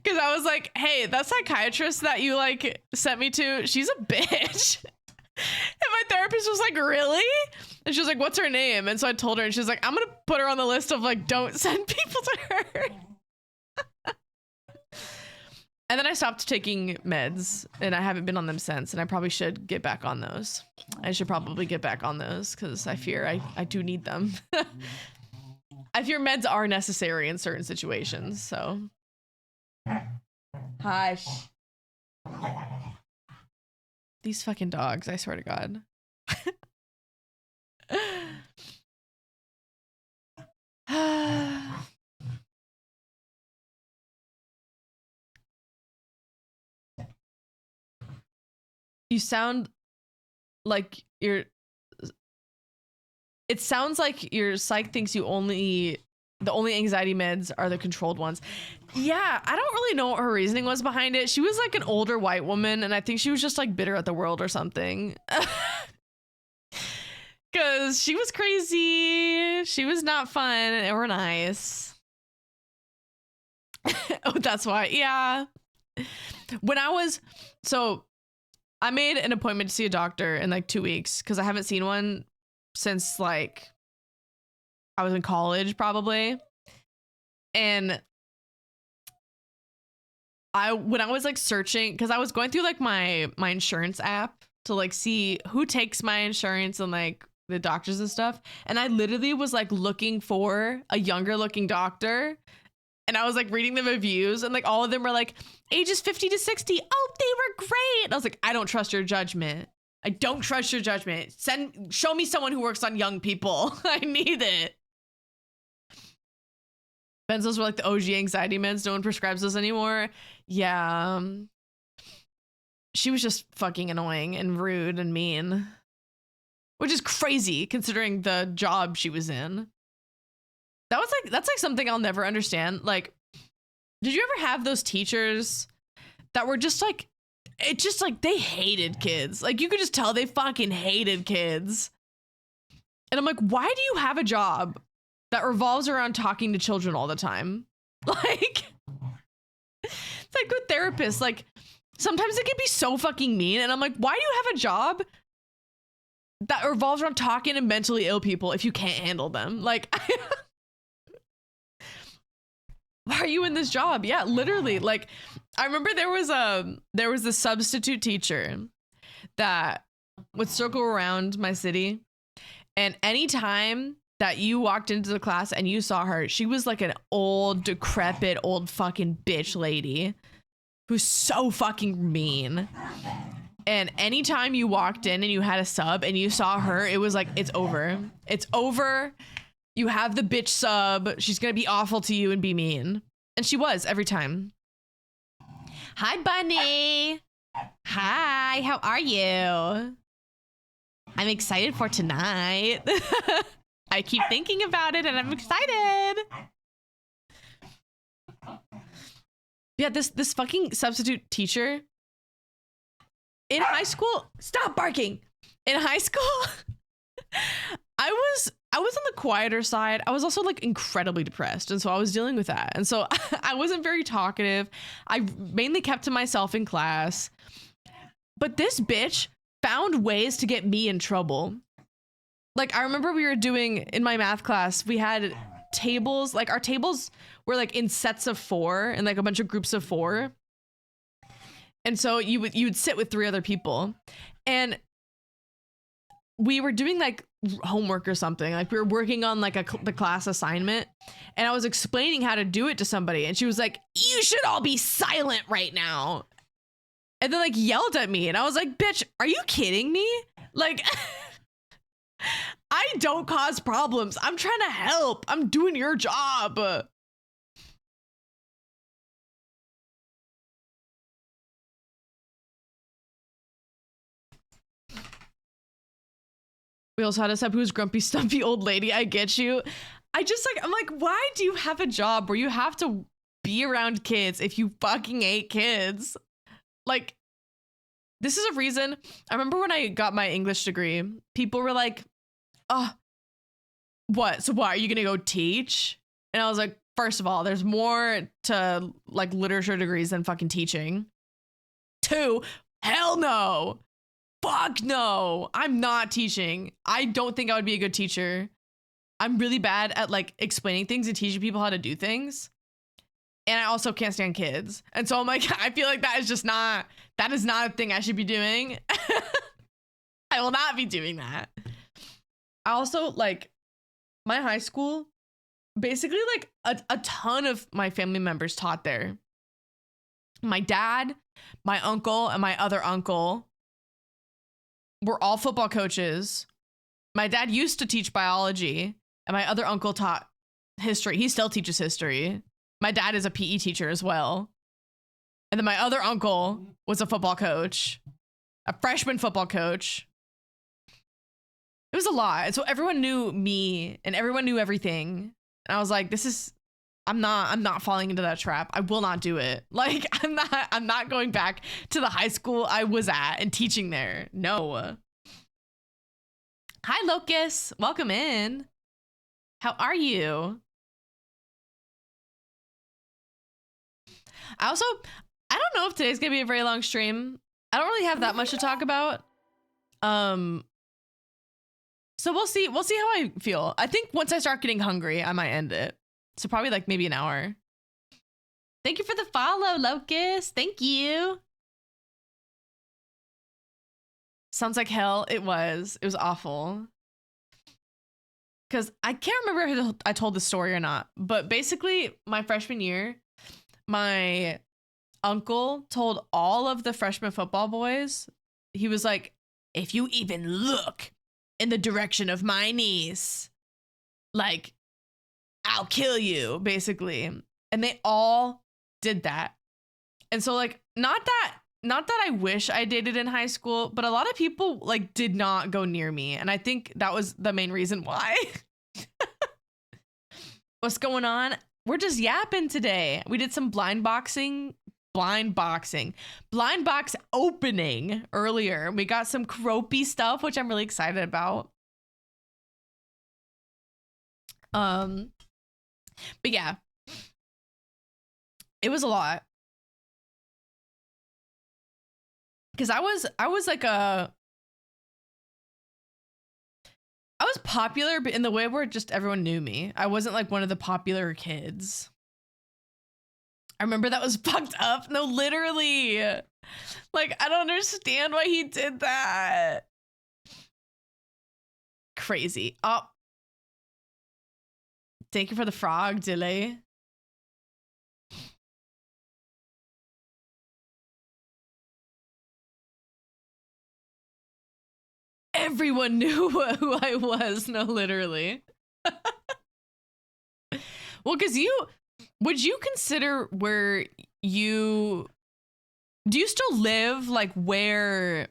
Speaker 1: because I was like, hey, that psychiatrist that you like sent me to, she's a bitch. And my therapist was like, really? And she was like, what's her name? And so I told her and she was like, I'm going to put her on the list of like, don't send people to her. And then I stopped taking meds and I haven't been on them since. And I probably should get back on those. I should probably get back on those because I fear I do need them. I fear meds are necessary in certain situations. So, hush. These fucking dogs, I swear to God. You sound like you're. It sounds like your psych thinks the only anxiety meds are the controlled ones. Yeah, I don't really know what her reasoning was behind it. She was like an older white woman, and I think she was just like bitter at the world or something. Because she was crazy. She was not fun or nice. Oh, that's why. Yeah. When I made an appointment to see a doctor in like 2 weeks because I haven't seen one since like I was in college probably. And when I was like searching, because I was going through like my insurance app to like see who takes my insurance and like the doctors and stuff. And I literally was like looking for a younger looking doctor. And I was like reading the reviews and like all of them were like ages 50 to 60. Oh, they were great. And I was like, I don't trust your judgment. I don't trust your judgment. Show me someone who works on young people. I need it. Benzos were like the OG anxiety meds. No one prescribes those anymore. Yeah. She was just fucking annoying and rude and mean. Which is crazy considering the job she was in. That's like something I'll never understand. Like, did you ever have those teachers that were just like, it's just like they hated kids. Like you could just tell they fucking hated kids. And I'm like, why do you have a job that revolves around talking to children all the time? Like, it's like with therapists, like sometimes it can be so fucking mean. And I'm like, why do you have a job that revolves around talking to mentally ill people if you can't handle them? Like, why are you in this job? Yeah, literally. Like, I remember there was a substitute teacher that would circle around my city, and anytime that you walked into the class and you saw her, she was like an old, decrepit, old fucking bitch lady who's so fucking mean. And anytime you walked in and you had a sub and you saw her, it was like, it's over. It's over. You have the bitch sub. She's going to be awful to you and be mean. And she was every time. Hi, Bunny. Hi, how are you? I'm excited for tonight. I keep thinking about it and I'm excited. Yeah, this fucking substitute teacher in high school, stop barking. In high school, I was on the quieter side. I was also like incredibly depressed. And so I was dealing with that. And so I wasn't very talkative. I mainly kept to myself in class. But this bitch found ways to get me in trouble. Like I remember we were doing in my math class, we had tables, like our tables were like in sets of 4 and like a bunch of groups of 4. And so you would sit with 3 other people. And we were doing like homework or something. Like we were working on like the class assignment, and I was explaining how to do it to somebody, and she was like, "You should all be silent right now." And then like yelled at me, and I was like, "Bitch, are you kidding me? Like I don't cause problems. I'm trying to help. I'm doing your job." We also had a sub who's grumpy, stumpy old lady. I get you. I'm like, why do you have a job where you have to be around kids if you fucking hate kids? Like, this is a reason. I remember when I got my English degree, people were like, "Oh, what? So what, are you gonna go teach?" And I was like, first of all, there's more to like literature degrees than fucking teaching. 2, hell no. Fuck no, I'm not teaching. I don't think I would be a good teacher. I'm really bad at like explaining things and teaching people how to do things. And I also can't stand kids. And so I'm like, I feel like that is not a thing I should be doing. I will not be doing that. I also like my high school, basically like a ton of my family members taught there. My dad, my uncle, and my other uncle were all football coaches. My dad used to teach biology, and my other uncle taught history. He still teaches history. My dad is a PE teacher as well. And then my other uncle was a football coach. a freshman football coach. It was a lot. And so everyone knew me and everyone knew everything. And I was like, I'm not falling into that trap. I will not do it. Like, I'm not going back to the high school I was at and teaching there. No. Hi, Locust. Welcome in. How are you? I don't know if today's gonna be a very long stream. I don't really have that much to talk about. So we'll see how I feel. I think once I start getting hungry, I might end it. So probably like maybe an hour. Thank you for the follow, Locust. Thank you. Sounds like hell. It was awful. Because I can't remember if I told the story or not, but basically my freshman year, my uncle told all of the freshman football boys, he was like, if you even look in the direction of my niece, like, I'll kill you, basically. And they all did that. And so like, not that I wish I dated in high school, but a lot of people like did not go near me. And I think that was the main reason why. What's going on? We're just yapping today. We did some blind box opening earlier. We got some cropey stuff, which I'm really excited about. But yeah, it was a lot. Because I was popular, but in the way where just everyone knew me. I wasn't like one of the popular kids. I remember that was fucked up. No, literally. Like, I don't understand why he did that. Crazy. Oh. Thank you for the frog, Dilly. Everyone knew who I was. No, literally. Well, because would you consider do you still live like where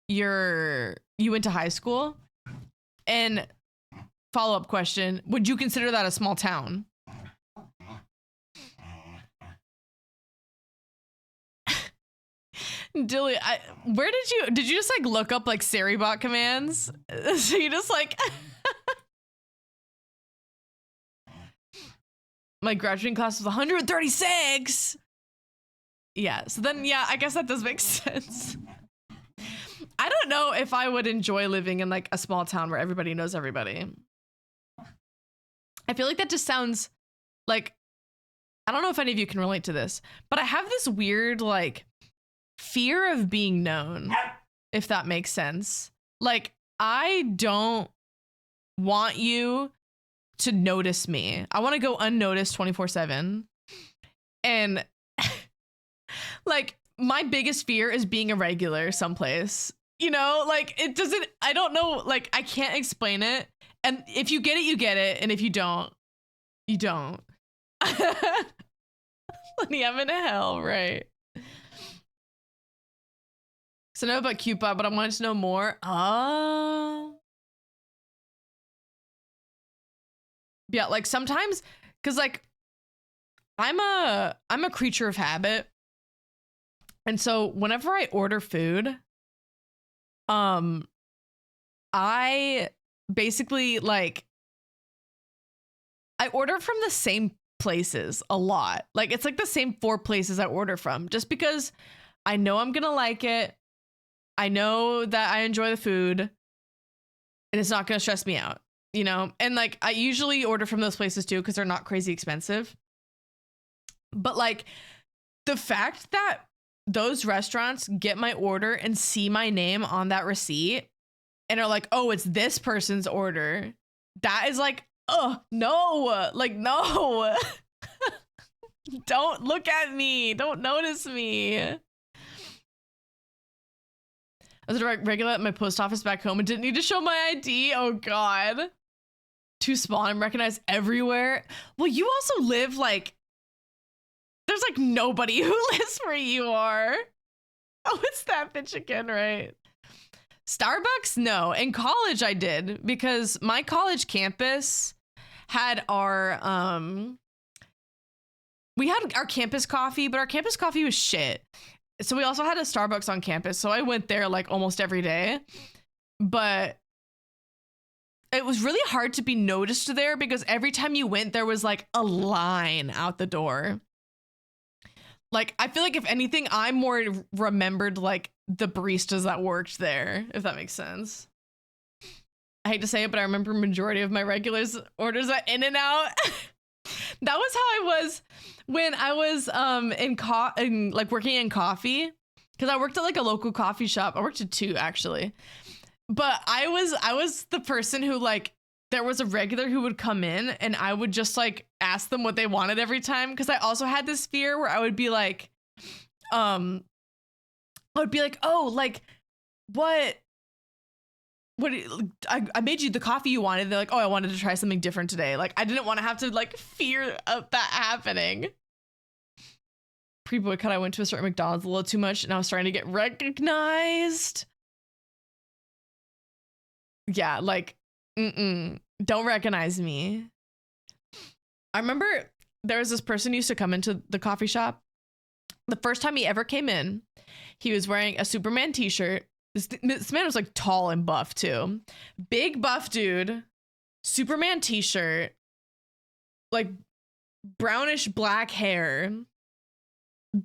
Speaker 1: you went to high school? And follow-up question, would you consider that a small town? Dilly, where did you just like look up like Seribot commands? So you just like my graduating class was 136. Yeah, so then yeah, I guess that does make sense. I don't know if I would enjoy living in like a small town where everybody knows everybody. I feel like that just sounds like, I don't know if any of you can relate to this, but I have this weird like fear of being known, if that makes sense. Like, I don't want you to notice me. I want to go unnoticed 24/7. And like, my biggest fear is being a regular someplace. You know, like I don't know, like I can't explain it. And if you get it, you get it. And if you don't, you don't. Lenny, I'm in hell, right? So I know about Cupid, but I wanted to know more. Oh. Yeah, like sometimes, because like I'm a creature of habit. And so whenever I order food, I basically like I order from the same places a lot. Like it's like the same 4 places I order from, just because I know I'm gonna like it. I know that I enjoy the food and it's not gonna stress me out, you know? And like I usually order from those places too because they're not crazy expensive. But like the fact that those restaurants get my order and see my name on that receipt and are like, oh, it's this person's order. That is like, oh, no, like, no. Don't look at me. Don't notice me. I was a regular at my post office back home and didn't need to show my ID. Oh, God. Too small. I'm recognized everywhere. Well, you also live like, there's like nobody who lives where you are. Oh, it's that bitch again, right? Starbucks? No. In college I did, because my college campus had we had our campus coffee, but our campus coffee was shit. So we also had a Starbucks on campus. So I went there like almost every day. But it was really hard to be noticed there because every time you went, there was like a line out the door. Like, I feel like if anything, I more remembered like the baristas that worked there, if that makes sense. I hate to say it, but I remember majority of my regulars orders at In-N-Out. That was how I was when I was in like working in coffee, because I worked at like a local coffee shop. I worked at 2 actually. But I was the person who, like, there was a regular who would come in and I would just like ask them what they wanted every time, because I also had this fear where I would be like oh, like, what I made you the coffee you wanted. They're like, oh, I wanted to try something different today. Like, I didn't want to have to like fear of that happening. Pre-boycott, I went to a certain McDonald's a little too much and I was starting to get recognized. Yeah, like, don't recognize me. I remember there was this person who used to come into the coffee shop. The first time he ever came in, he was wearing a Superman t-shirt. This man was like tall and buff too. Big buff dude, Superman t-shirt, like brownish black hair,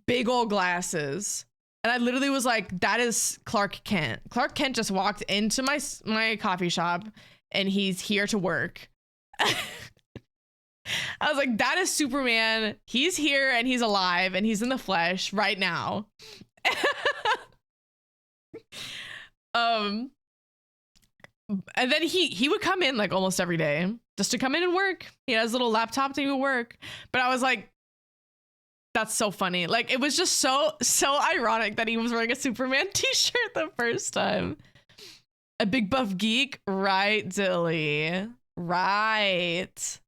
Speaker 1: big old glasses. And I literally was like, that is Clark Kent. Clark Kent just walked into my coffee shop and he's here to work. I was like, that is Superman. He's here and he's alive and he's in the flesh right now. And then he would come in like almost every day just to come in and work. He has a little laptop to work. But I was like, that's so funny. Like, it was just so ironic that he was wearing a Superman t-shirt the first time. A big buff geek, right, Dilly? Right.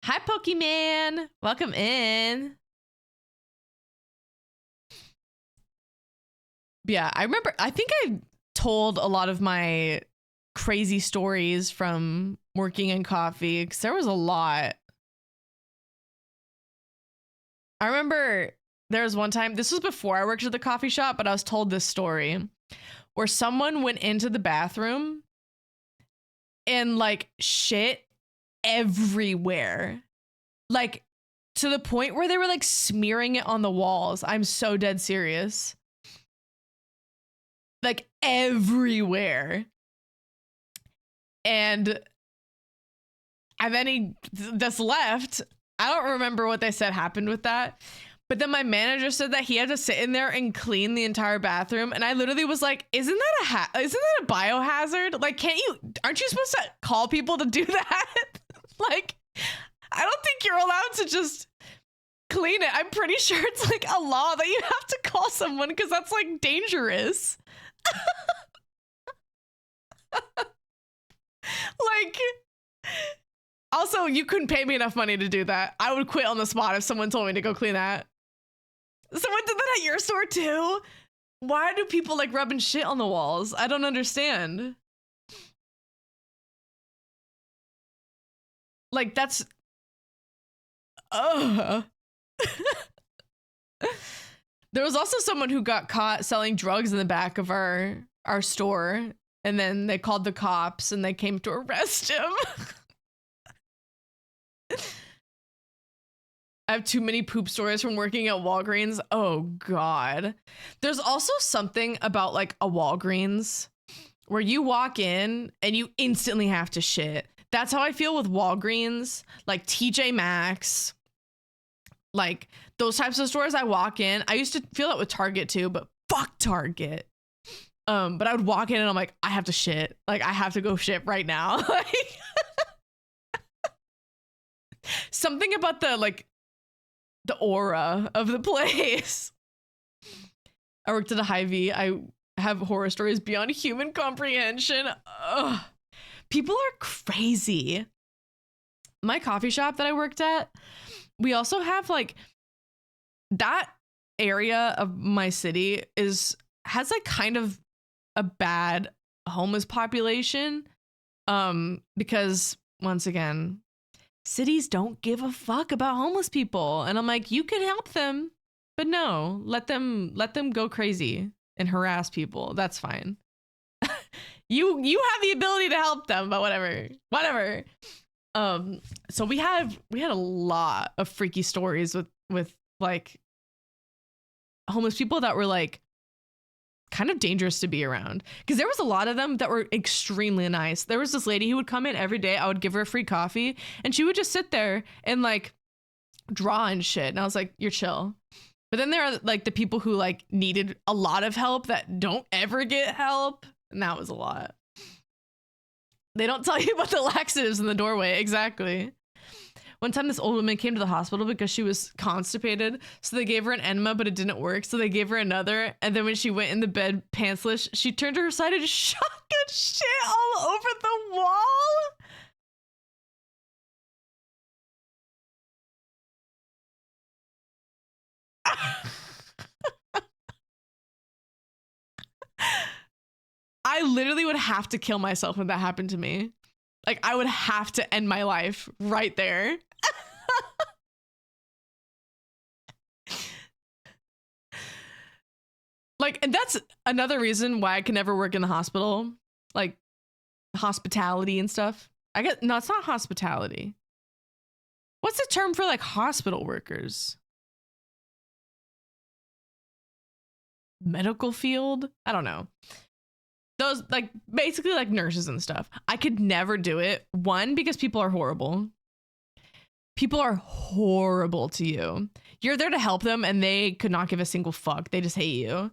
Speaker 1: Hi, Pokemon. Welcome in. Yeah, I think I told a lot of my crazy stories from working in coffee, because there was a lot. I remember there was one time, this was before I worked at the coffee shop, but I was told this story where someone went into the bathroom and like shit everywhere, like to the point where they were like smearing it on the walls. I'm so dead serious. Like everywhere. And then he just left. I don't remember what they said happened with that. But then my manager said that he had to sit in there and clean the entire bathroom. And I literally was like, isn't that a biohazard? Like, aren't you supposed to call people to do that? Like, I don't think you're allowed to just clean it. I'm pretty sure it's like a law that you have to call someone, because that's like dangerous. Like, also, you couldn't pay me enough money to do that. I would quit on the spot if someone told me to go clean that. Someone did that at your store too? Why do people like rubbing shit on the walls? I don't understand. Like, that's... Ugh. There was also someone who got caught selling drugs in the back of our store, and then they called the cops and they came to arrest him. I have too many poop stories from working at Walgreens. Oh God. There's also something about like a Walgreens where you walk in and you instantly have to shit. That's how I feel with Walgreens, like TJ Maxx, like those types of stores. I walk in. I used to feel that with Target too, but fuck Target. But I would walk in and I'm like, I have to shit. Like, I have to go shit right now. Like, something about the aura of the place. I worked at a Hy-Vee. I have horror stories beyond human comprehension. Ugh. People are crazy. My coffee shop that I worked at, we also have like that area of my city has like kind of a bad homeless population. Because once again, cities don't give a fuck about homeless people. And I'm like, you can help them, but no, let them go crazy and harass people. That's fine. You have the ability to help them, but whatever. So we had a lot of freaky stories with like homeless people that were like kind of dangerous to be around, because there was a lot of them that were extremely nice. There was this lady who would come in every day. I would give her a free coffee and she would just sit there and like draw and shit. And I was like, you're chill. But then there are like the people who like needed a lot of help that don't ever get help. And that was a lot. They don't tell you about the laxatives in the doorway. Exactly. One time this old woman came to the hospital because she was constipated. So they gave her an enema, but it didn't work. So they gave her another. And then when she went in the bed pantsless, she turned to her side and shotgun shit all over the wall. I literally would have to kill myself when that happened to me. Like, I would have to end my life right there. Like, and that's another reason why I can never work in the hospital, like hospitality and stuff. I guess, no, it's not hospitality. What's the term for like hospital workers? Medical field? I don't know. Those like basically like nurses and stuff. I could never do it. One, because people are horrible. People are horrible to you. You're there to help them and they could not give a single fuck. They just hate you.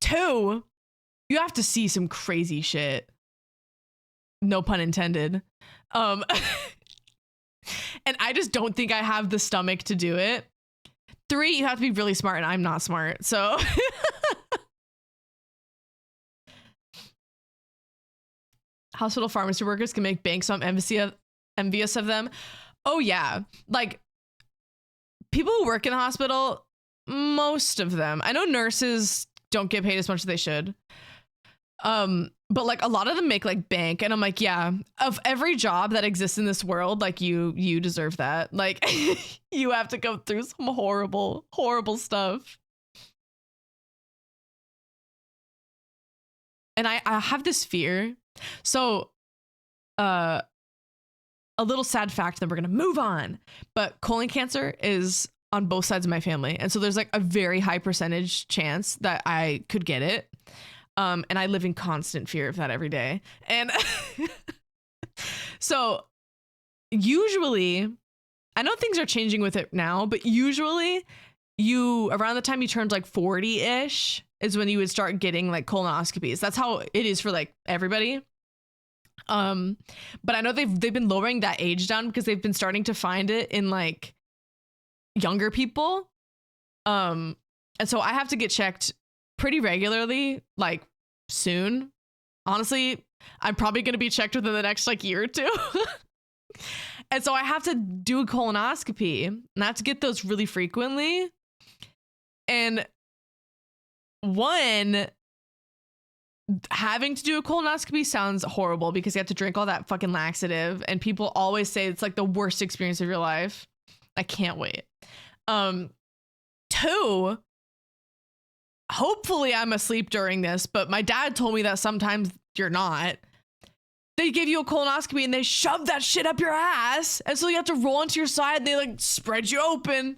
Speaker 1: Two, you have to see some crazy shit. No pun intended. And I just don't think I have the stomach to do it. Three, you have to be really smart and I'm not smart. So hospital pharmacy workers can make bank, so I'm envious of them. Oh yeah, like people who work in the hospital, most of them. I know nurses don't get paid as much as they should. But like a lot of them make like bank, and I'm like, yeah, of every job that exists in this world, like you deserve that. Like you have to go through some horrible stuff. And I have this fear. So a little sad fact, then we're gonna move on. But colon cancer is on both sides of my family. And so there's like a very high percentage chance that I could get it. And I live in constant fear of that every day. And so usually, I know things are changing with it now, but usually around the time you turned like 40-ish is when you would start getting like colonoscopies. That's how it is for like everybody. But I know they've been lowering that age down because they've been starting to find it in like younger people. And so I have to get checked pretty regularly, like soon. Honestly, I'm probably going to be checked within the next like year or two. And so I have to do a colonoscopy and I have to get those really frequently. And one, having to do a colonoscopy sounds horrible because you have to drink all that fucking laxative, and people always say it's like the worst experience of your life. I can't wait. Two, hopefully I'm asleep during this, but my dad told me that sometimes you're not. They give you a colonoscopy and they shove that shit up your ass, and so you have to roll onto your side and they like spread you open,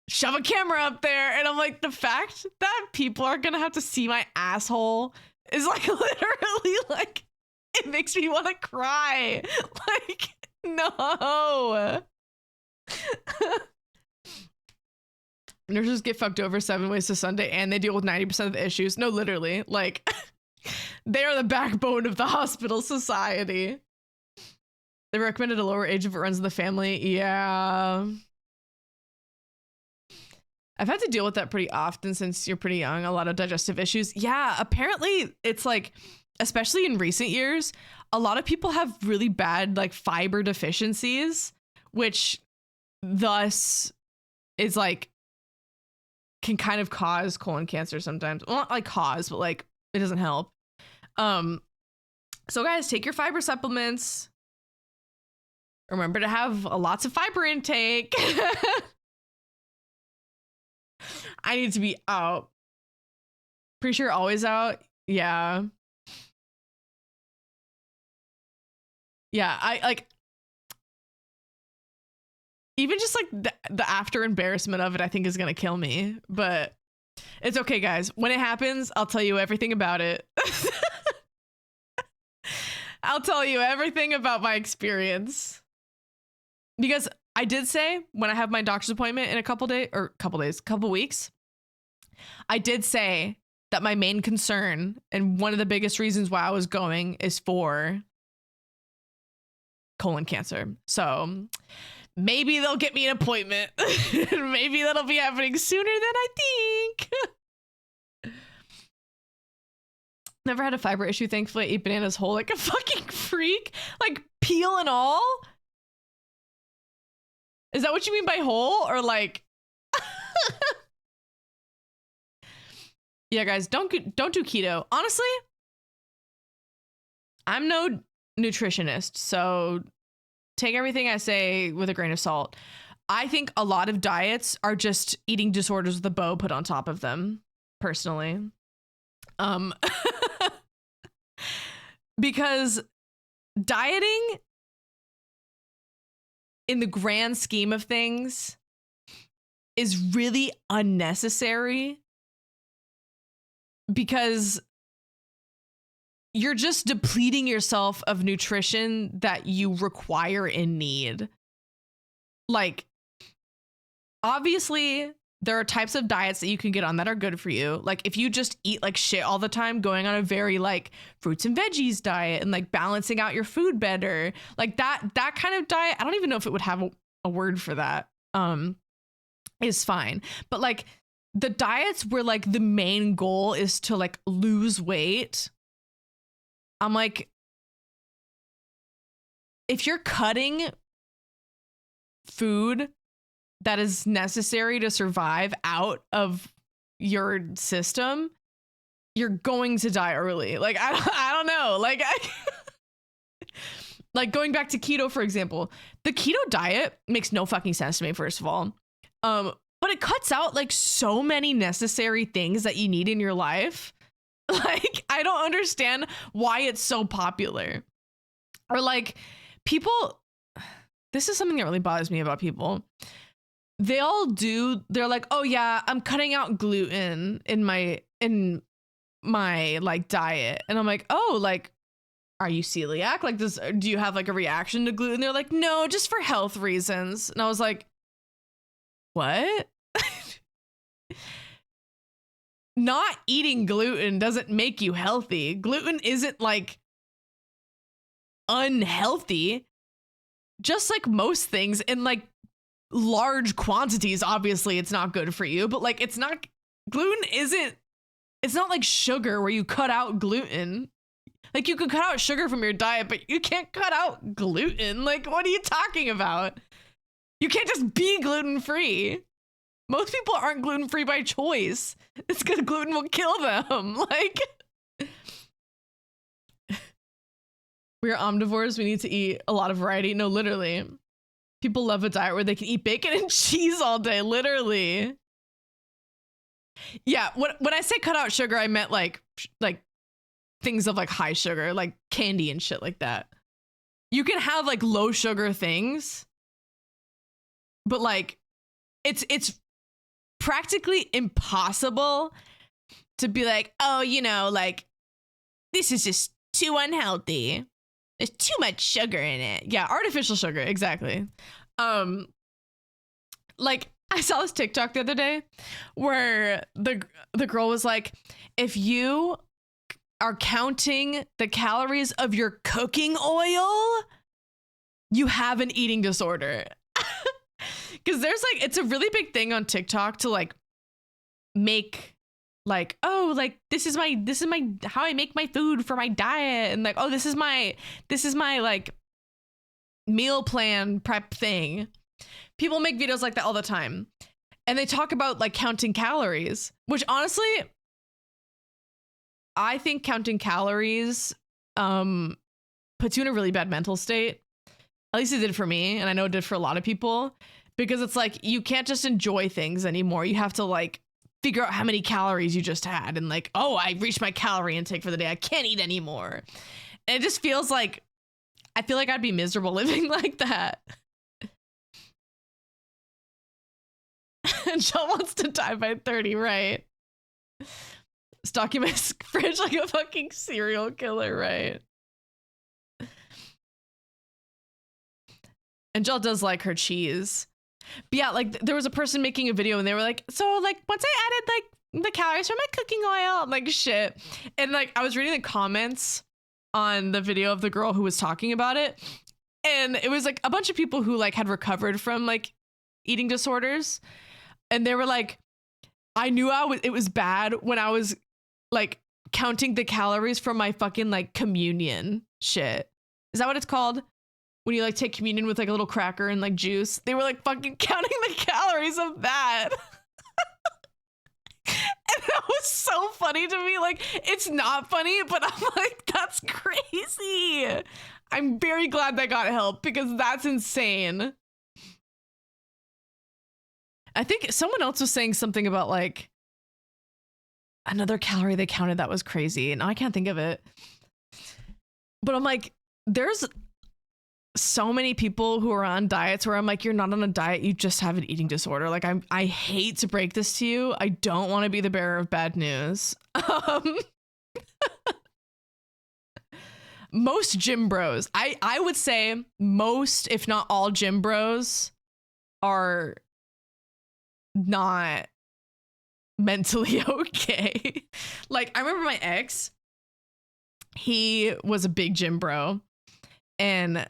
Speaker 1: shove a camera up there, and I'm like, the fact that people are gonna have to see my asshole is like literally like, it makes me want to cry. Like, no. Nurses get fucked over 7 ways to Sunday and they deal with 90% of the issues. No, literally, like they are the backbone of the hospital society. They recommended a lower age if it runs in the family. Yeah. I've had to deal with that pretty often since you're pretty young. A lot of digestive issues. Yeah, apparently it's like, especially in recent years, a lot of people have really bad like fiber deficiencies, which thus is like can kind of cause colon cancer sometimes. Well, not like cause, but like it doesn't help. So guys, take your fiber supplements. Remember to have lots of fiber intake. I need to be out. Pretty sure always out. Yeah. Yeah, I like even just like the after embarrassment of it, I think is gonna kill me. But it's okay, guys. When it happens, I'll tell you everything about it. I'll tell you everything about my experience. Because I did say when I have my doctor's appointment in a couple weeks, I did say that my main concern and one of the biggest reasons why I was going is for colon cancer. So maybe they'll get me an appointment. Maybe that'll be happening sooner than I think. Never had a fiber issue, thankfully. I eat bananas whole like a fucking freak. Like peel and all. Is that what you mean by whole? Or like... Yeah, guys, don't do keto. Honestly, I'm no nutritionist, so take everything I say with a grain of salt. I think a lot of diets are just eating disorders with a bow put on top of them, personally. Because dieting, in the grand scheme of things, is really unnecessary. Because you're just depleting yourself of nutrition that you require and need. Like, obviously, there are types of diets that you can get on that are good for you. Like, if you just eat like shit all the time, going on a very like fruits and veggies diet and like balancing out your food better, like that kind of diet, I don't even know if it would have a word for that, is fine. But like, the diets where like the main goal is to like lose weight, I'm like, if you're cutting food that is necessary to survive out of your system, you're going to die early. Like, I don't know. Like, like going back to keto, for example, the keto diet makes no fucking sense to me, first of all. But it cuts out like so many necessary things that you need in your life. Like, I don't understand why it's so popular. Or like people, this is something that really bothers me about people. They're like, oh yeah, I'm cutting out gluten in my like diet. And I'm like, oh, like, are you celiac? Like, do you have like a reaction to gluten? They're like, no, just for health reasons. And I was like, what? Not eating gluten doesn't make you healthy. Gluten isn't like unhealthy. Just like most things in like large quantities, obviously it's not good for you, but like it's not like sugar where you cut out gluten. Like you can cut out sugar from your diet, but you can't cut out gluten. Like, what are you talking about? You can't just be gluten-free. Most people aren't gluten-free by choice. It's because gluten will kill them. Like, we're omnivores. We need to eat a lot of variety. No, literally. People love a diet where they can eat bacon and cheese all day. Literally. Yeah, when I say cut out sugar, I meant like things of like high sugar, like candy and shit like that. You can have like low sugar things, but like it's practically impossible to be like, oh, you know, like this is just too unhealthy. There's too much sugar in it. Yeah, artificial sugar, exactly. Like I saw this TikTok the other day where the girl was like, if you are counting the calories of your cooking oil, you have an eating disorder. Because there's like, it's a really big thing on TikTok to like make like, oh, like this is my how I make my food for my diet, and like, oh, this is my like meal plan prep thing. People make videos like that all the time. And they talk about like counting calories, which honestly, I think counting calories puts you in a really bad mental state. At least it did for me, and I know it did for a lot of people, because it's like you can't just enjoy things anymore. You have to like figure out how many calories you just had, and like, oh, I reached my calorie intake for the day. I can't eat anymore. And it just feels like, I feel like I'd be miserable living like that. And John wants to die by 30, right? Stocking my fridge like a fucking serial killer, right? And Jill does like her cheese. But yeah, like there was a person making a video and they were like, so like once I added like the calories from my cooking oil, I'm like shit. And like I was reading the comments on the video of the girl who was talking about it. And it was like a bunch of people who like had recovered from like eating disorders. And they were like, I knew it was bad when I was like counting the calories from my fucking like communion shit. Is that what it's called? When you like take communion with like a little cracker and like juice. They were like fucking counting the calories of that. And that was so funny to me. Like, it's not funny, but I'm like, that's crazy. I'm very glad that got help because that's insane. I think someone else was saying something about like another calorie they counted that was crazy. And I can't think of it. But I'm like, there's so many people who are on diets where I'm like, you're not on a diet, you just have an eating disorder. Like I hate to break this to you. I don't want to be the bearer of bad news. Most gym bros, I would say most, if not all gym bros are not mentally okay. Like I remember my ex, he was a big gym bro, and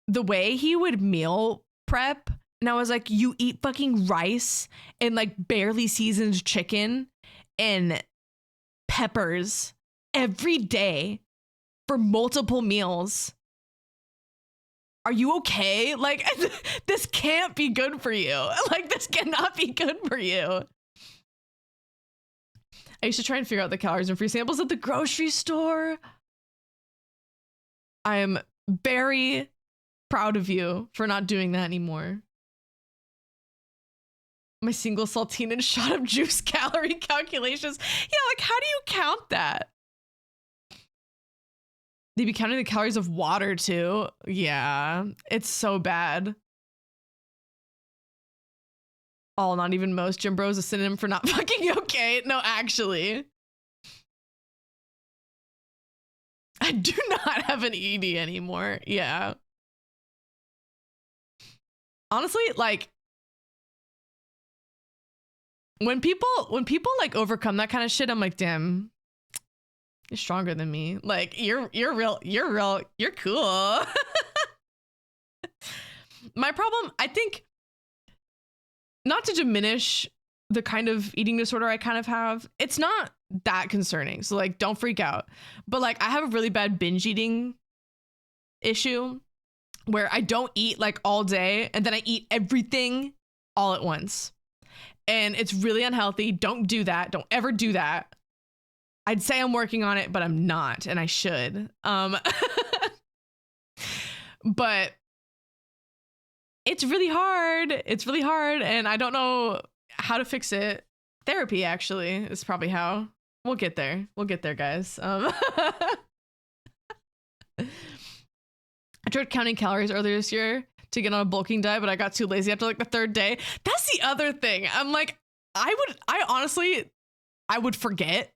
Speaker 1: the way he would meal prep, and I was like, you eat fucking rice and like barely seasoned chicken and peppers every day for multiple meals. Are you okay? Like, this can't be good for you. Like, this cannot be good for you. I used to try and figure out the calories and free samples at the grocery store. I am very proud of you for not doing that anymore. My single saltine and shot of juice calorie calculations. Yeah, like how do you count that? They'd be counting the calories of water too. Yeah, it's so bad. All, not even most. Gym bro is a synonym for not fucking okay. No, actually. I do not have an ED anymore. Yeah. Honestly, like when people like overcome that kind of shit, I'm like, damn, you're stronger than me. Like you're cool. My problem, I think, not to diminish the kind of eating disorder I kind of have, it's not that concerning. So like, don't freak out. But like, I have a really bad binge eating issue where I don't eat like all day and then I eat everything all at once. And it's really unhealthy. Don't do that. Don't ever do that. I'd say I'm working on it, but I'm not, and I should. But it's really hard. It's really hard, and I don't know how to fix it. Therapy, actually, is probably how. We'll get there. We'll get there, guys. I tried counting calories earlier this year to get on a bulking diet, but I got too lazy after like the third day. That's the other thing. I'm like, I would forget.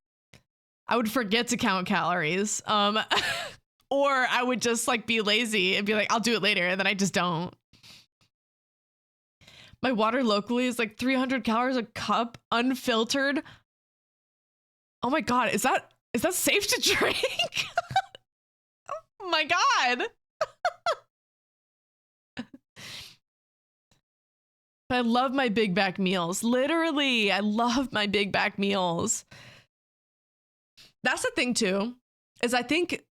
Speaker 1: I would forget to count calories. Or I would just like be lazy and be like, I'll do it later. And then I just don't. My water locally is like 300 calories a cup, unfiltered. Oh my God. Is that safe to drink? Oh my God. I love my big back meals. Literally, I love my big back meals. That's the thing too, is I think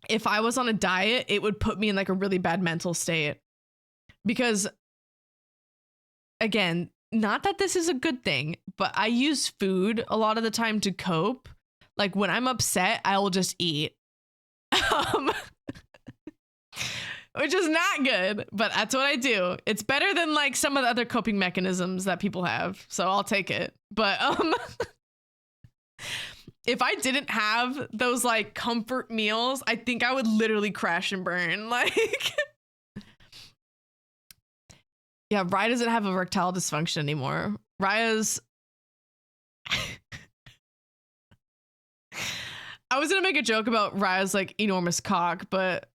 Speaker 1: if I was on a diet, it would put me in like a really bad mental state, because again, not that this is a good thing, but I use food a lot of the time to cope. Like when I'm upset, I will just eat. Um, which is not good, but that's what I do. It's better than like some of the other coping mechanisms that people have, so I'll take it. But if I didn't have those like comfort meals, I think I would literally crash and burn. Like, yeah, Raya doesn't have erectile dysfunction anymore. Raya's. I was gonna make a joke about Raya's like enormous cock, but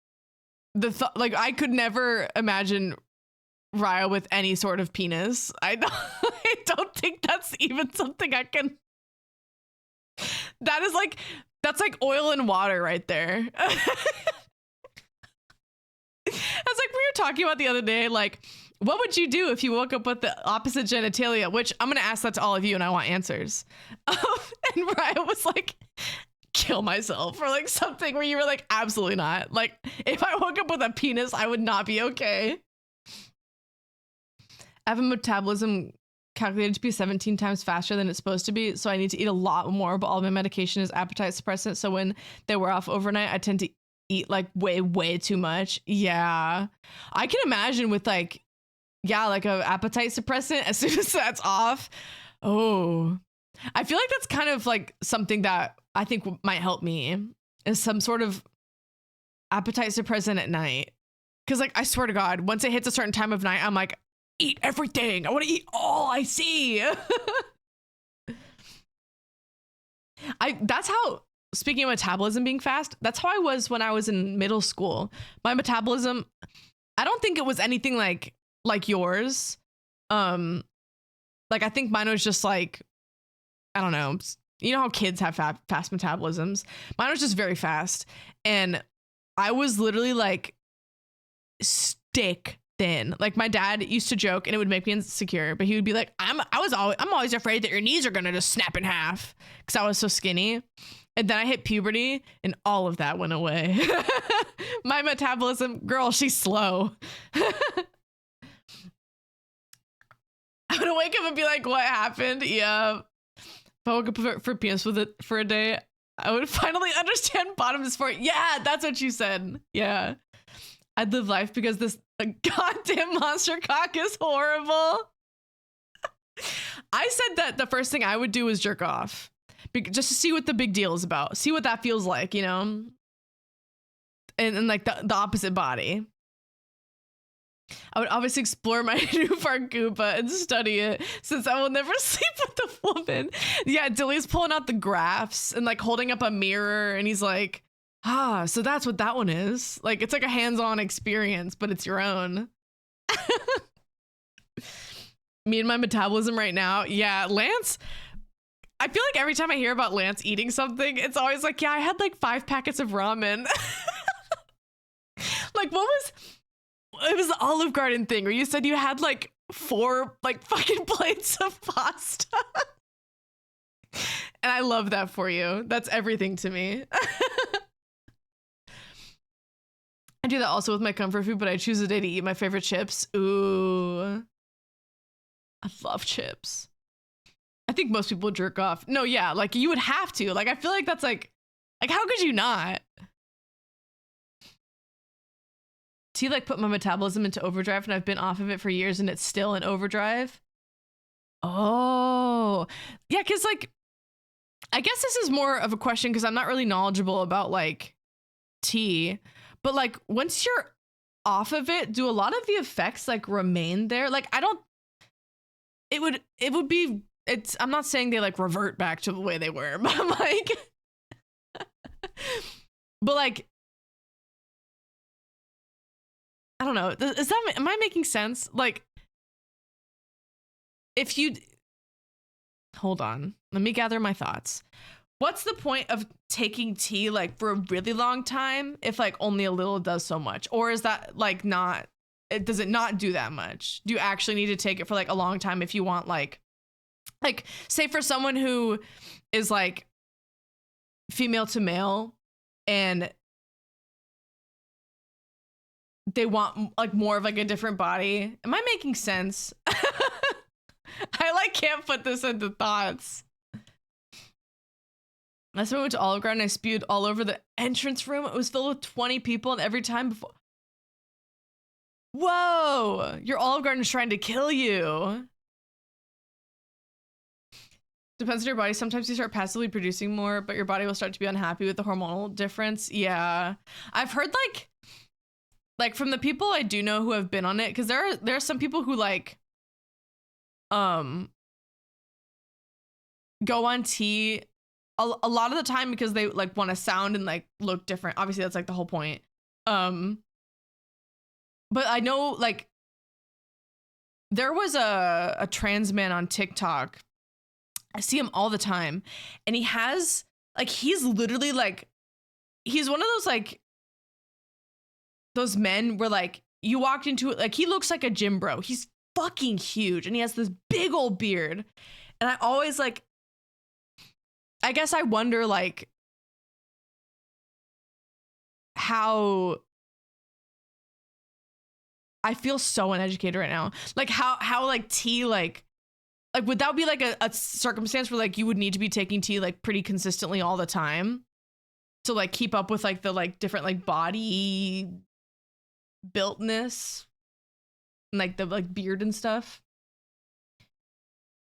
Speaker 1: like I could never imagine Raya with any sort of penis. I don't think that's even something I can. That's like oil and water right there. That's like we were talking about the other day. Like, what would you do if you woke up with the opposite genitalia? Which I'm gonna ask that to all of you, and I want answers. And Raya was like, kill myself, or like something where you were like, absolutely not. Like, if I woke up with a penis, I would not be okay. I have a metabolism calculated to be 17 times faster than it's supposed to be, so I need to eat a lot more, but all of my medication is appetite suppressant, so when they wear off overnight, I tend to eat like way too much. Yeah, I can imagine with like, yeah, like a appetite suppressant, as soon as that's off, oh, I feel like that's kind of like something that I think might help me, is some sort of appetite suppressant at night. Because like, I swear to God, once it hits a certain time of night, I'm like, eat everything. I want to eat all I see. That's how, speaking of metabolism being fast, that's how I was when I was in middle school. My metabolism, I don't think it was anything like yours. Like I think mine was just like, I don't know. You know how kids have fast metabolisms? Mine was just very fast. And I was literally like stick thin. Like my dad used to joke, and it would make me insecure, but he would be like, I'm always afraid that your knees are going to just snap in half because I was so skinny. And then I hit puberty and all of that went away. My metabolism, girl, she's slow. I would wake up and be like, what happened? Yeah. If I woke up for penis with it for a day, I would finally understand bottom is for. Yeah, that's what you said. Yeah. I'd live life because this goddamn monster cock is horrible. I said that the first thing I would do is jerk off. Just to see what the big deal is about. See what that feels like, you know? And like the opposite body. I would obviously explore my new Fargupa and study it, since I will never sleep with a woman. Yeah, Dilly's pulling out the graphs and like holding up a mirror, and he's like, so that's what that one is. Like, it's like a hands-on experience, but it's your own. Me and my metabolism right now. Yeah, Lance, I feel like every time I hear about Lance eating something, it's always like, yeah, I had like 5 packets of ramen. Like, it was the Olive Garden thing where you said you had like 4 like fucking plates of pasta. And I love that for you. That's everything to me. I do that also with my comfort food, but I choose a day to eat my favorite chips. Ooh. I love chips. I think most people jerk off. No, yeah, like you would have to. Like, I feel like that's like how could you not? T like put my metabolism into overdrive, and I've been off of it for years and it's still in overdrive. Oh, yeah, because like, I guess this is more of a question because I'm not really knowledgeable about like tea, but like once you're off of it, do a lot of the effects like remain there? Like, I don't, it would be, I'm not saying they like revert back to the way they were, but I'm like, but like, I don't know. Am I making sense? Like, if you, hold on, let me gather my thoughts. What's the point of taking tea like for a really long time if like only a little does so much? Or is that like does it not do that much? Do you actually need to take it for like a long time if you want like say for someone who is like female to male and they want like more of like a different body? Am I making sense? I like can't put this into thoughts. Last time I went to Olive Garden, I spewed all over the entrance room. It was filled with 20 people, and every time before. Whoa! Your Olive Garden is trying to kill you. Depends on your body. Sometimes you start passively producing more, but your body will start to be unhappy with the hormonal difference. Yeah. I've heard like from the people I do know who have been on it, because there are some people who like go on tea a lot of the time because they like want to sound and like look different. Obviously that's like the whole point. But I know like there was a trans man on TikTok. I see him all the time, and he has like, he's literally like, he's one of those like those men where like you walked into it, like he looks like a gym bro. He's fucking huge, and he has this big old beard. And I always like, I guess I wonder like how, I feel so uneducated right now. Like how like tea like would that be like a circumstance where like you would need to be taking tea like pretty consistently all the time to like keep up with like the like different like body builtness and like the like beard and stuff?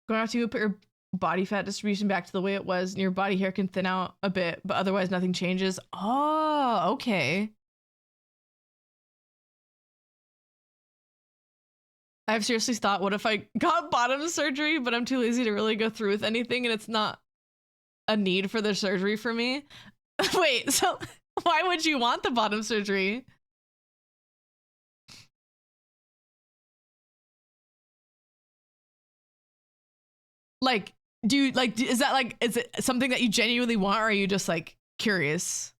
Speaker 1: Going after you put your body fat distribution back to the way it was, and your body hair can thin out a bit, but otherwise nothing changes. Oh, okay. I've seriously thought, what if I got bottom surgery, but I'm too lazy to really go through with anything, and it's not a need for the surgery for me? Wait, so why would you want the bottom surgery? Like, do you like, is that like, is it something that you genuinely want, or are you just like curious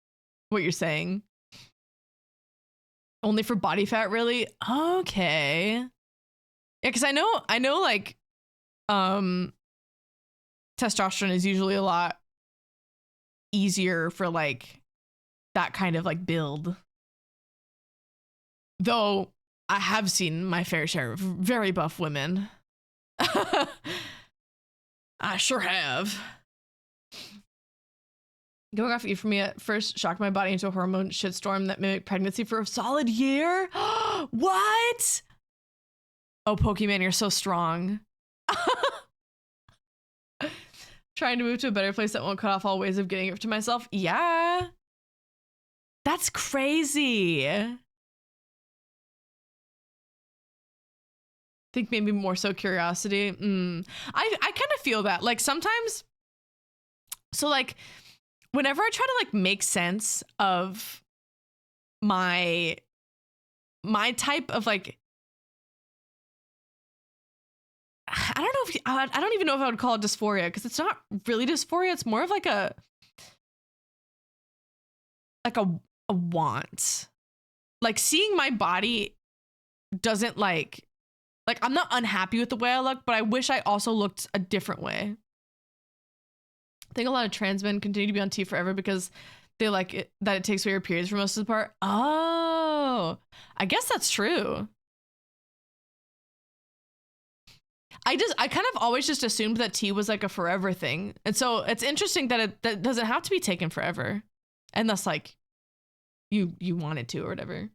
Speaker 1: what you're saying? Only for body fat, really? Okay. Yeah, because I know like testosterone is usually a lot easier for like that kind of like build. Though I have seen my fair share of very buff women. I sure have. Going off Euphemia at first shocked my body into a hormone shitstorm that mimicked pregnancy for a solid year. What? Oh, Pokemon, you're so strong. Trying to move to a better place that won't cut off all ways of getting it to myself. Yeah. That's crazy. I think maybe more so curiosity. I kind of feel that. Like sometimes, so like whenever I try to like make sense of my type of like, I don't even know if I would call it dysphoria, because it's not really dysphoria. It's more of like a want. Like seeing my body doesn't like I'm not unhappy with the way I look, but I wish I also looked a different way. I think a lot of trans men continue to be on tea forever because they like it, that it takes away your periods for most of the part. Oh, I guess that's true. I kind of always just assumed that tea was like a forever thing. And so it's interesting that that doesn't have to be taken forever. Unless like you wanted to or whatever.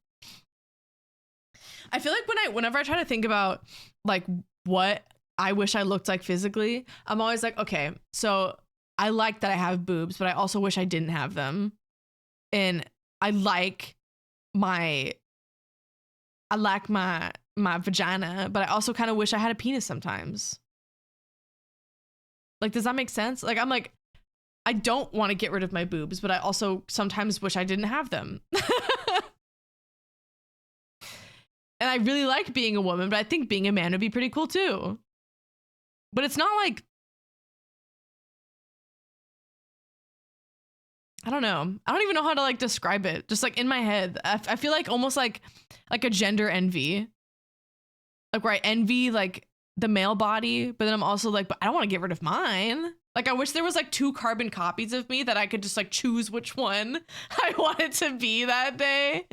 Speaker 1: I feel like whenever I try to think about like what I wish I looked like physically, I'm always like, okay, so I like that I have boobs, but I also wish I didn't have them. And I like my vagina, but I also kind of wish I had a penis sometimes. Like, does that make sense? Like, I'm like, I don't want to get rid of my boobs, but I also sometimes wish I didn't have them. And I really like being a woman, but I think being a man would be pretty cool too. But it's not like, I don't know. I don't even know how to like describe it. Just like in my head, I feel like almost like a gender envy. Like where I envy like the male body, but then I'm also like, but I don't want to get rid of mine. Like I wish there was like 2 carbon copies of me that I could just like choose which one I wanted to be that day.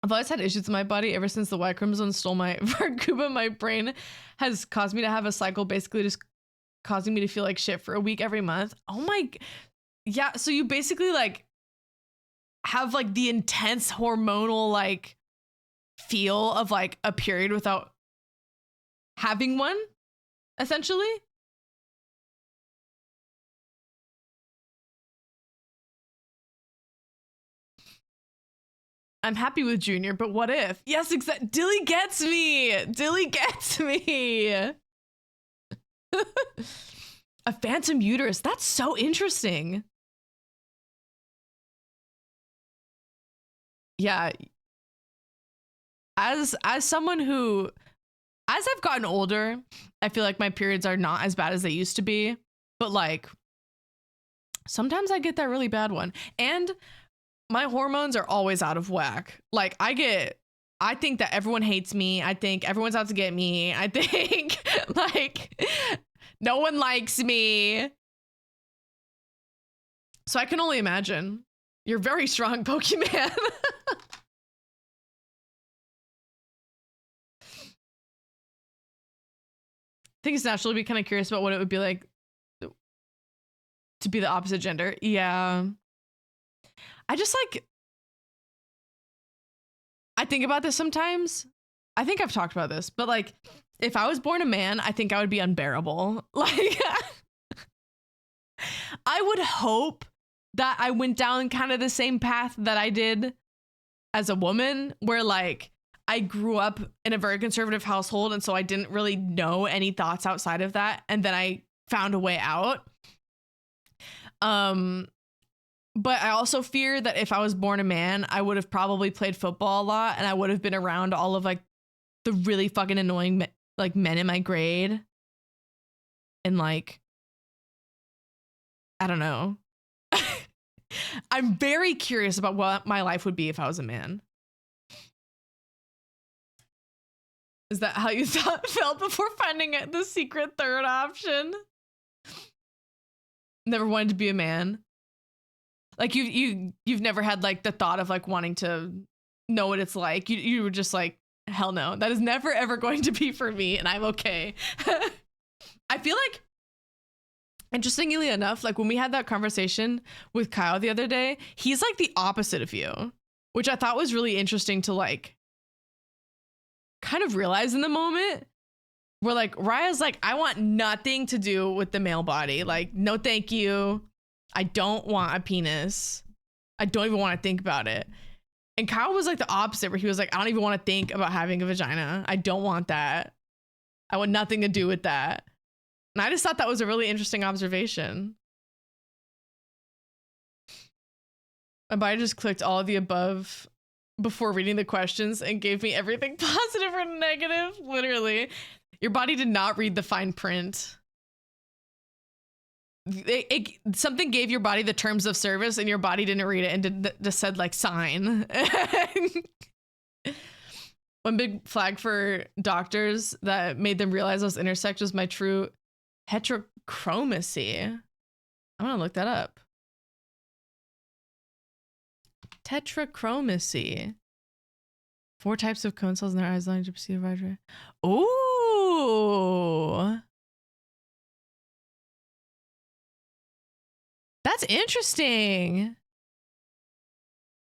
Speaker 1: I've always had issues with my body ever since the Y chromosome stole my Varguba. My brain has caused me to have a cycle, basically just causing me to feel like shit for a week every month. Oh my, yeah. So you basically like have like the intense hormonal like feel of like a period without having one, essentially. I'm happy with Junior, but what if? Yes, exactly. Dilly gets me. Dilly gets me. A phantom uterus. That's so interesting. Yeah. As someone who, as I've gotten older, I feel like my periods are not as bad as they used to be. But like, sometimes I get that really bad one. And my hormones are always out of whack. Like I think that everyone hates me. I think everyone's out to get me. I think like no one likes me. So I can only imagine. You're very strong, Pokemon. I think it's natural to be kind of curious about what it would be like to be the opposite gender. Yeah. I just like, I think about this sometimes. I think I've talked about this, but like, if I was born a man, I think I would be unbearable. Like, I would hope that I went down kind of the same path that I did as a woman, where like, I grew up in a very conservative household. And so I didn't really know any thoughts outside of that. And then I found a way out. But I also fear that if I was born a man, I would have probably played football a lot and I would have been around all of like the really fucking annoying like men in my grade. And like, I don't know. I'm very curious about what my life would be if I was a man. Is that how you felt before finding the secret third option? Never wanted to be a man. Like you've never had like the thought of like wanting to know what it's like. You were just like, hell no, that is never ever going to be for me, and I'm okay. I feel like, interestingly enough, like when we had that conversation with Kyle the other day, he's like the opposite of you, which I thought was really interesting to like kind of realize in the moment. Where like Raya's like, I want nothing to do with the male body. Like, no, thank you. I don't want a penis. I don't even want to think about it. And Kyle was like the opposite, where he was like, I don't even want to think about having a vagina. I don't want that. I want nothing to do with that. And I just thought that was a really interesting observation. My body just clicked all of the above before reading the questions and gave me everything positive or negative. Literally. Your body did not read the fine print. Something gave your body the terms of service and your body didn't read it and just said like sign. One big flag for doctors that made them realize I was intersex was my true heterochromacy. I'm gonna look that up. Tetrachromacy. 4 types of cone cells in their eyes, allowing to perceive a wide. Ooh. That's interesting.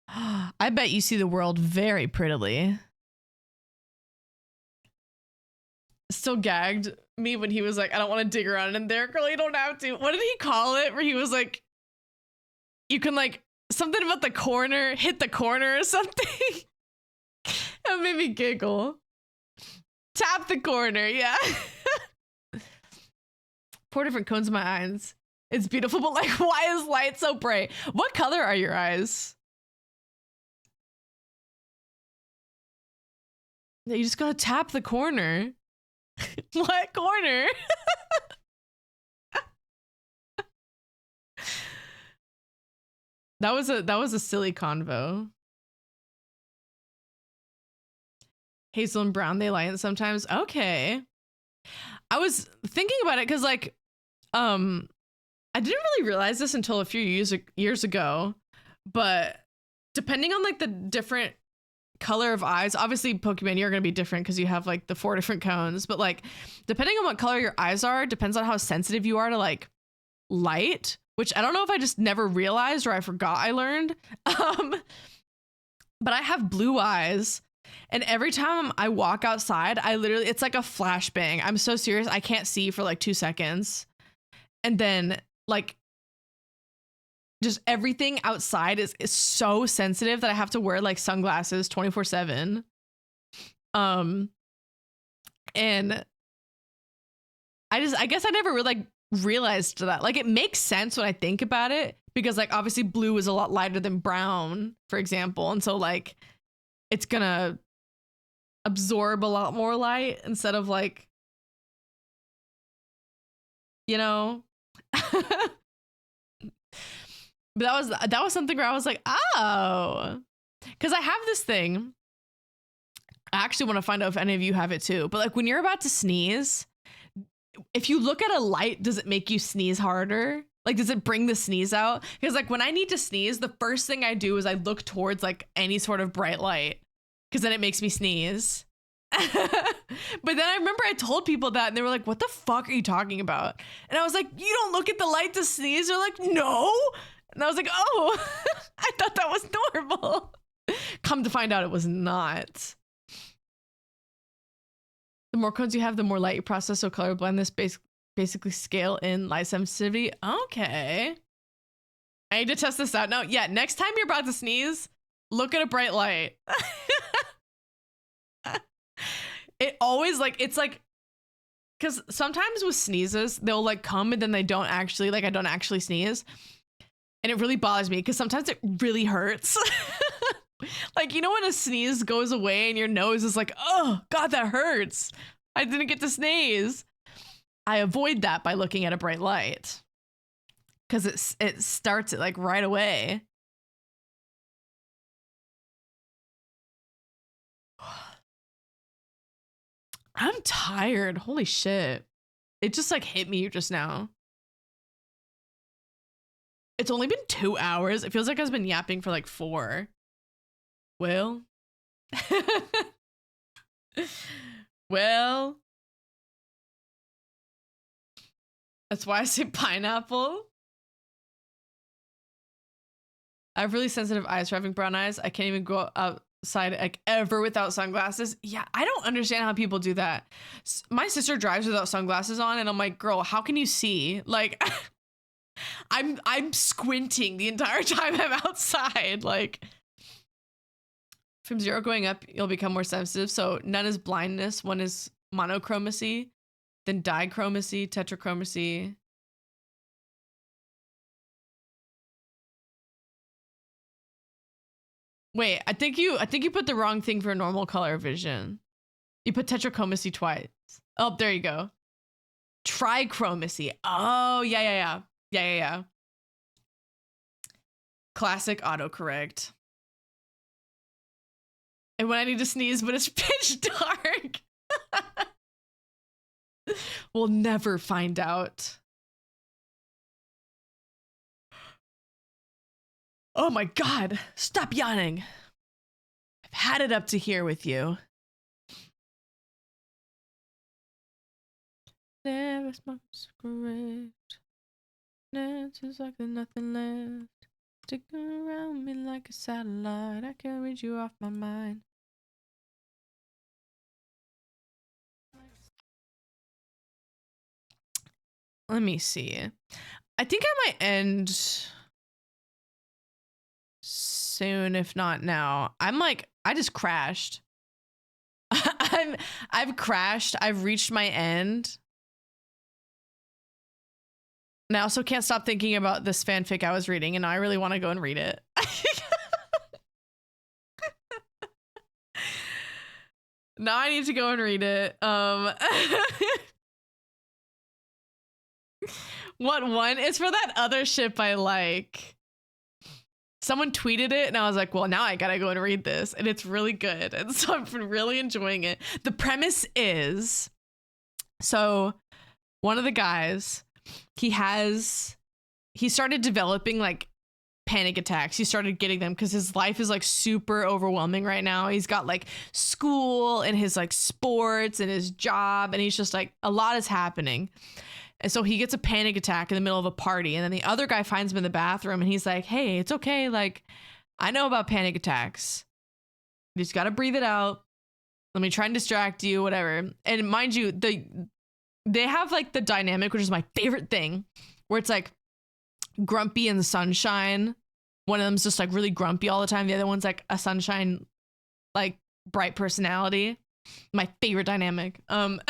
Speaker 1: I bet you see the world very prettily. Still gagged me when he was like, I don't want to dig around in there. Girl, you don't have to. What did he call it? Where he was like, you can like, something about the corner, hit the corner or something. That made me giggle. Tap the corner, yeah. 4 different cones in my eyes. It's beautiful, but like, why is light so bright? What color are your eyes? Yeah, you just gotta tap the corner. What corner? That was a silly convo. Hazel and brown, they lighten sometimes. Okay. I was thinking about it because like, I didn't really realize this until a few years ago, but depending on like the different color of eyes, obviously Pokemon, you're going to be different because you have like the 4 different cones, but like depending on what color your eyes are, depends on how sensitive you are to like light, which I don't know if I just never realized or I forgot I learned. But I have blue eyes. And every time I walk outside, it's like a flashbang. I'm so serious. I can't see for like 2 seconds. And then like just everything outside is so sensitive that I have to wear like sunglasses 24/7. And I guess I never really like realized that. Like it makes sense when I think about it because like obviously blue is a lot lighter than brown, for example. And so like it's gonna absorb a lot more light instead of like, you know. But that was something where I was like, oh, because I have this thing. I actually want to find out if any of you have it too. But like when you're about to sneeze, if you look at a light, does it make you sneeze harder? Like, does it bring the sneeze out? Because like when I need to sneeze, the first thing I do is I look towards like any sort of bright light because then it makes me sneeze. But then I remember I told people that and they were like, what the fuck are you talking about? And I was like, you don't look at the light to sneeze? They're like, no. And I was like, oh, I thought that was normal. Come to find out it was not. The more cones you have, the more light you process. So color blindness basically scale in light sensitivity. Okay. I need to test this out now. Yeah, next time you're about to sneeze, look at a bright light. It always like, it's like, because sometimes with sneezes, they'll like come and then they don't actually, like I don't actually sneeze. And it really bothers me because sometimes it really hurts. Like, you know, when a sneeze goes away and your nose is like, oh, God, that hurts. I didn't get to sneeze. I avoid that by looking at a bright light because it starts it like right away. I'm tired. Holy shit. It just like hit me just now. It's only been 2 hours. It feels like I've been yapping for like 4. Well. Well. That's why I say pineapple. I have really sensitive eyes for having brown eyes. I can't even go outside like ever without sunglasses. Yeah, I don't understand how people do that. My sister drives without sunglasses on and I'm like, girl, how can you see? Like I'm squinting the entire time I'm outside. Like from 0 going up, you'll become more sensitive. So none is blindness. 1 is monochromacy, then dichromacy, tetrachromacy. Wait, I think you put the wrong thing for normal color vision. You put tetrachromacy twice. Oh, there you go. Trichromacy. Oh, yeah. Classic autocorrect. And when I need to sneeze, but it's pitch dark. We'll never find out. Oh my God, stop yawning. I've had it up to here with you. Never smoke a cigarette. It's like there's nothing left. Sticking around me like a satellite. I can't read you off my mind. Let me see. I think I might end soon, if not now. I'm like, I just crashed. I've crashed. I've reached my end. And I also can't stop thinking about this fanfic I was reading, and I really want to go and read it. Now I need to go and read it. What one? It's for that other ship I like. Someone tweeted it and I was like, well, now I gotta go and read this. And it's really good. And so I've been really enjoying it. The premise is, so one of the guys, he started developing like panic attacks. He started getting them because his life is like super overwhelming right now. He's got like school and his like sports and his job, and he's just like, a lot is happening. And so he gets a panic attack in the middle of a party, and then the other guy finds him in the bathroom, and he's like, hey, it's okay. Like, I know about panic attacks. You just got to breathe it out. Let me try and distract you, whatever. And mind you, they have like the dynamic, which is my favorite thing, where it's like Grumpy and Sunshine. One of them's just like really grumpy all the time. The other one's like a sunshine, like bright personality. My favorite dynamic. And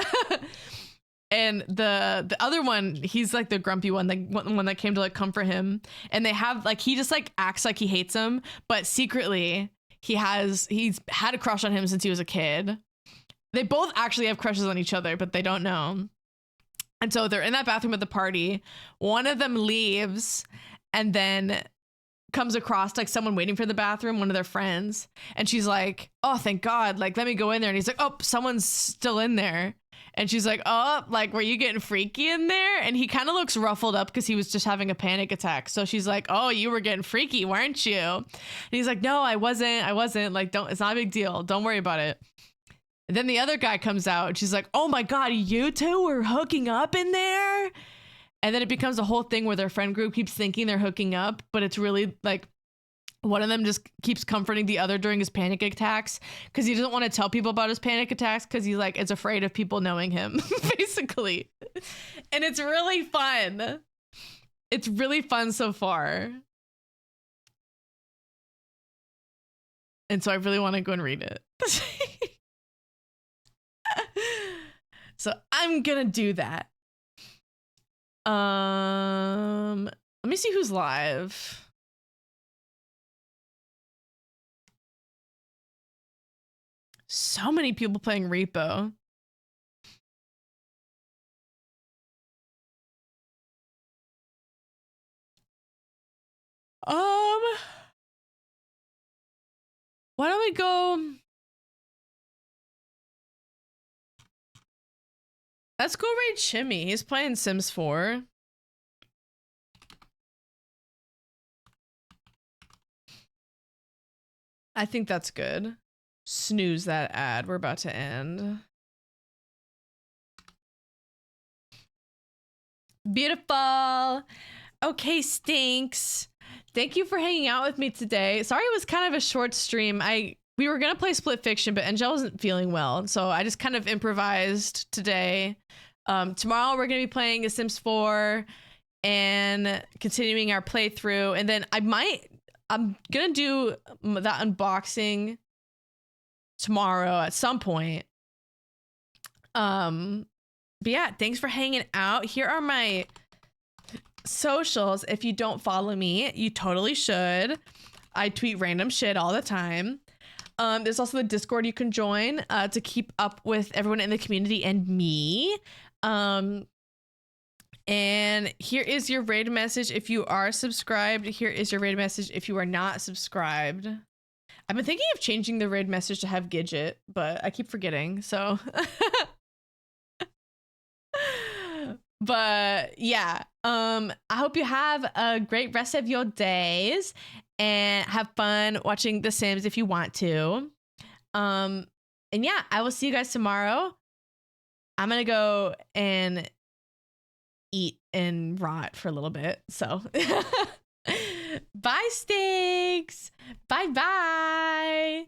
Speaker 1: the other one, he's like the grumpy one, the one that came to like comfort him. And they have like, he just like acts like he hates him, but secretly he's had a crush on him since he was a kid. They both actually have crushes on each other, but they don't know. And so they're in that bathroom at the party. One of them leaves and then comes across like someone waiting for the bathroom, one of their friends. And she's like, oh, thank God. Like, let me go in there. And he's like, oh, someone's still in there. And she's like, oh, like, were you getting freaky in there? And he kind of looks ruffled up because he was just having a panic attack. So she's like, oh, you were getting freaky, weren't you? And he's like, no, I wasn't. Like, it's not a big deal. Don't worry about it. And then the other guy comes out and she's like, oh my God, you two were hooking up in there? And then it becomes a whole thing where their friend group keeps thinking they're hooking up, but it's really like one of them just keeps comforting the other during his panic attacks because he doesn't want to tell people about his panic attacks because he's like, is afraid of people knowing him, basically. And it's really fun. It's really fun so far. And so I really want to go and read it. So I'm gonna do that. Let me see who's live. So many people playing Repo. Why don't we go? Let's go raid Shimmy. He's playing Sims 4. I think that's good. Snooze that ad. We're about to end. Beautiful. Okay, Stinks. Thank you for hanging out with me today. Sorry it was kind of a short stream. We were gonna play Split Fiction, but Angel wasn't feeling well, so I just kind of improvised today. Tomorrow we're gonna be playing The Sims 4 and continuing our playthrough, and then I'm gonna do that unboxing tomorrow at some point. But yeah, thanks for hanging out. Here are my socials. If you don't follow me, you totally should. I tweet random shit all the time. There's also the Discord you can join to keep up with everyone in the community and me. And here is your raid message if you are subscribed. Here is your raid message if you are not subscribed. I've been thinking of changing the raid message to have Gidget, but I keep forgetting, so. But yeah, I hope you have a great rest of your days and have fun watching The Sims if you want to. And yeah, I will see you guys tomorrow. I'm gonna go and eat and rot for a little bit. So bye, Stinks. Bye.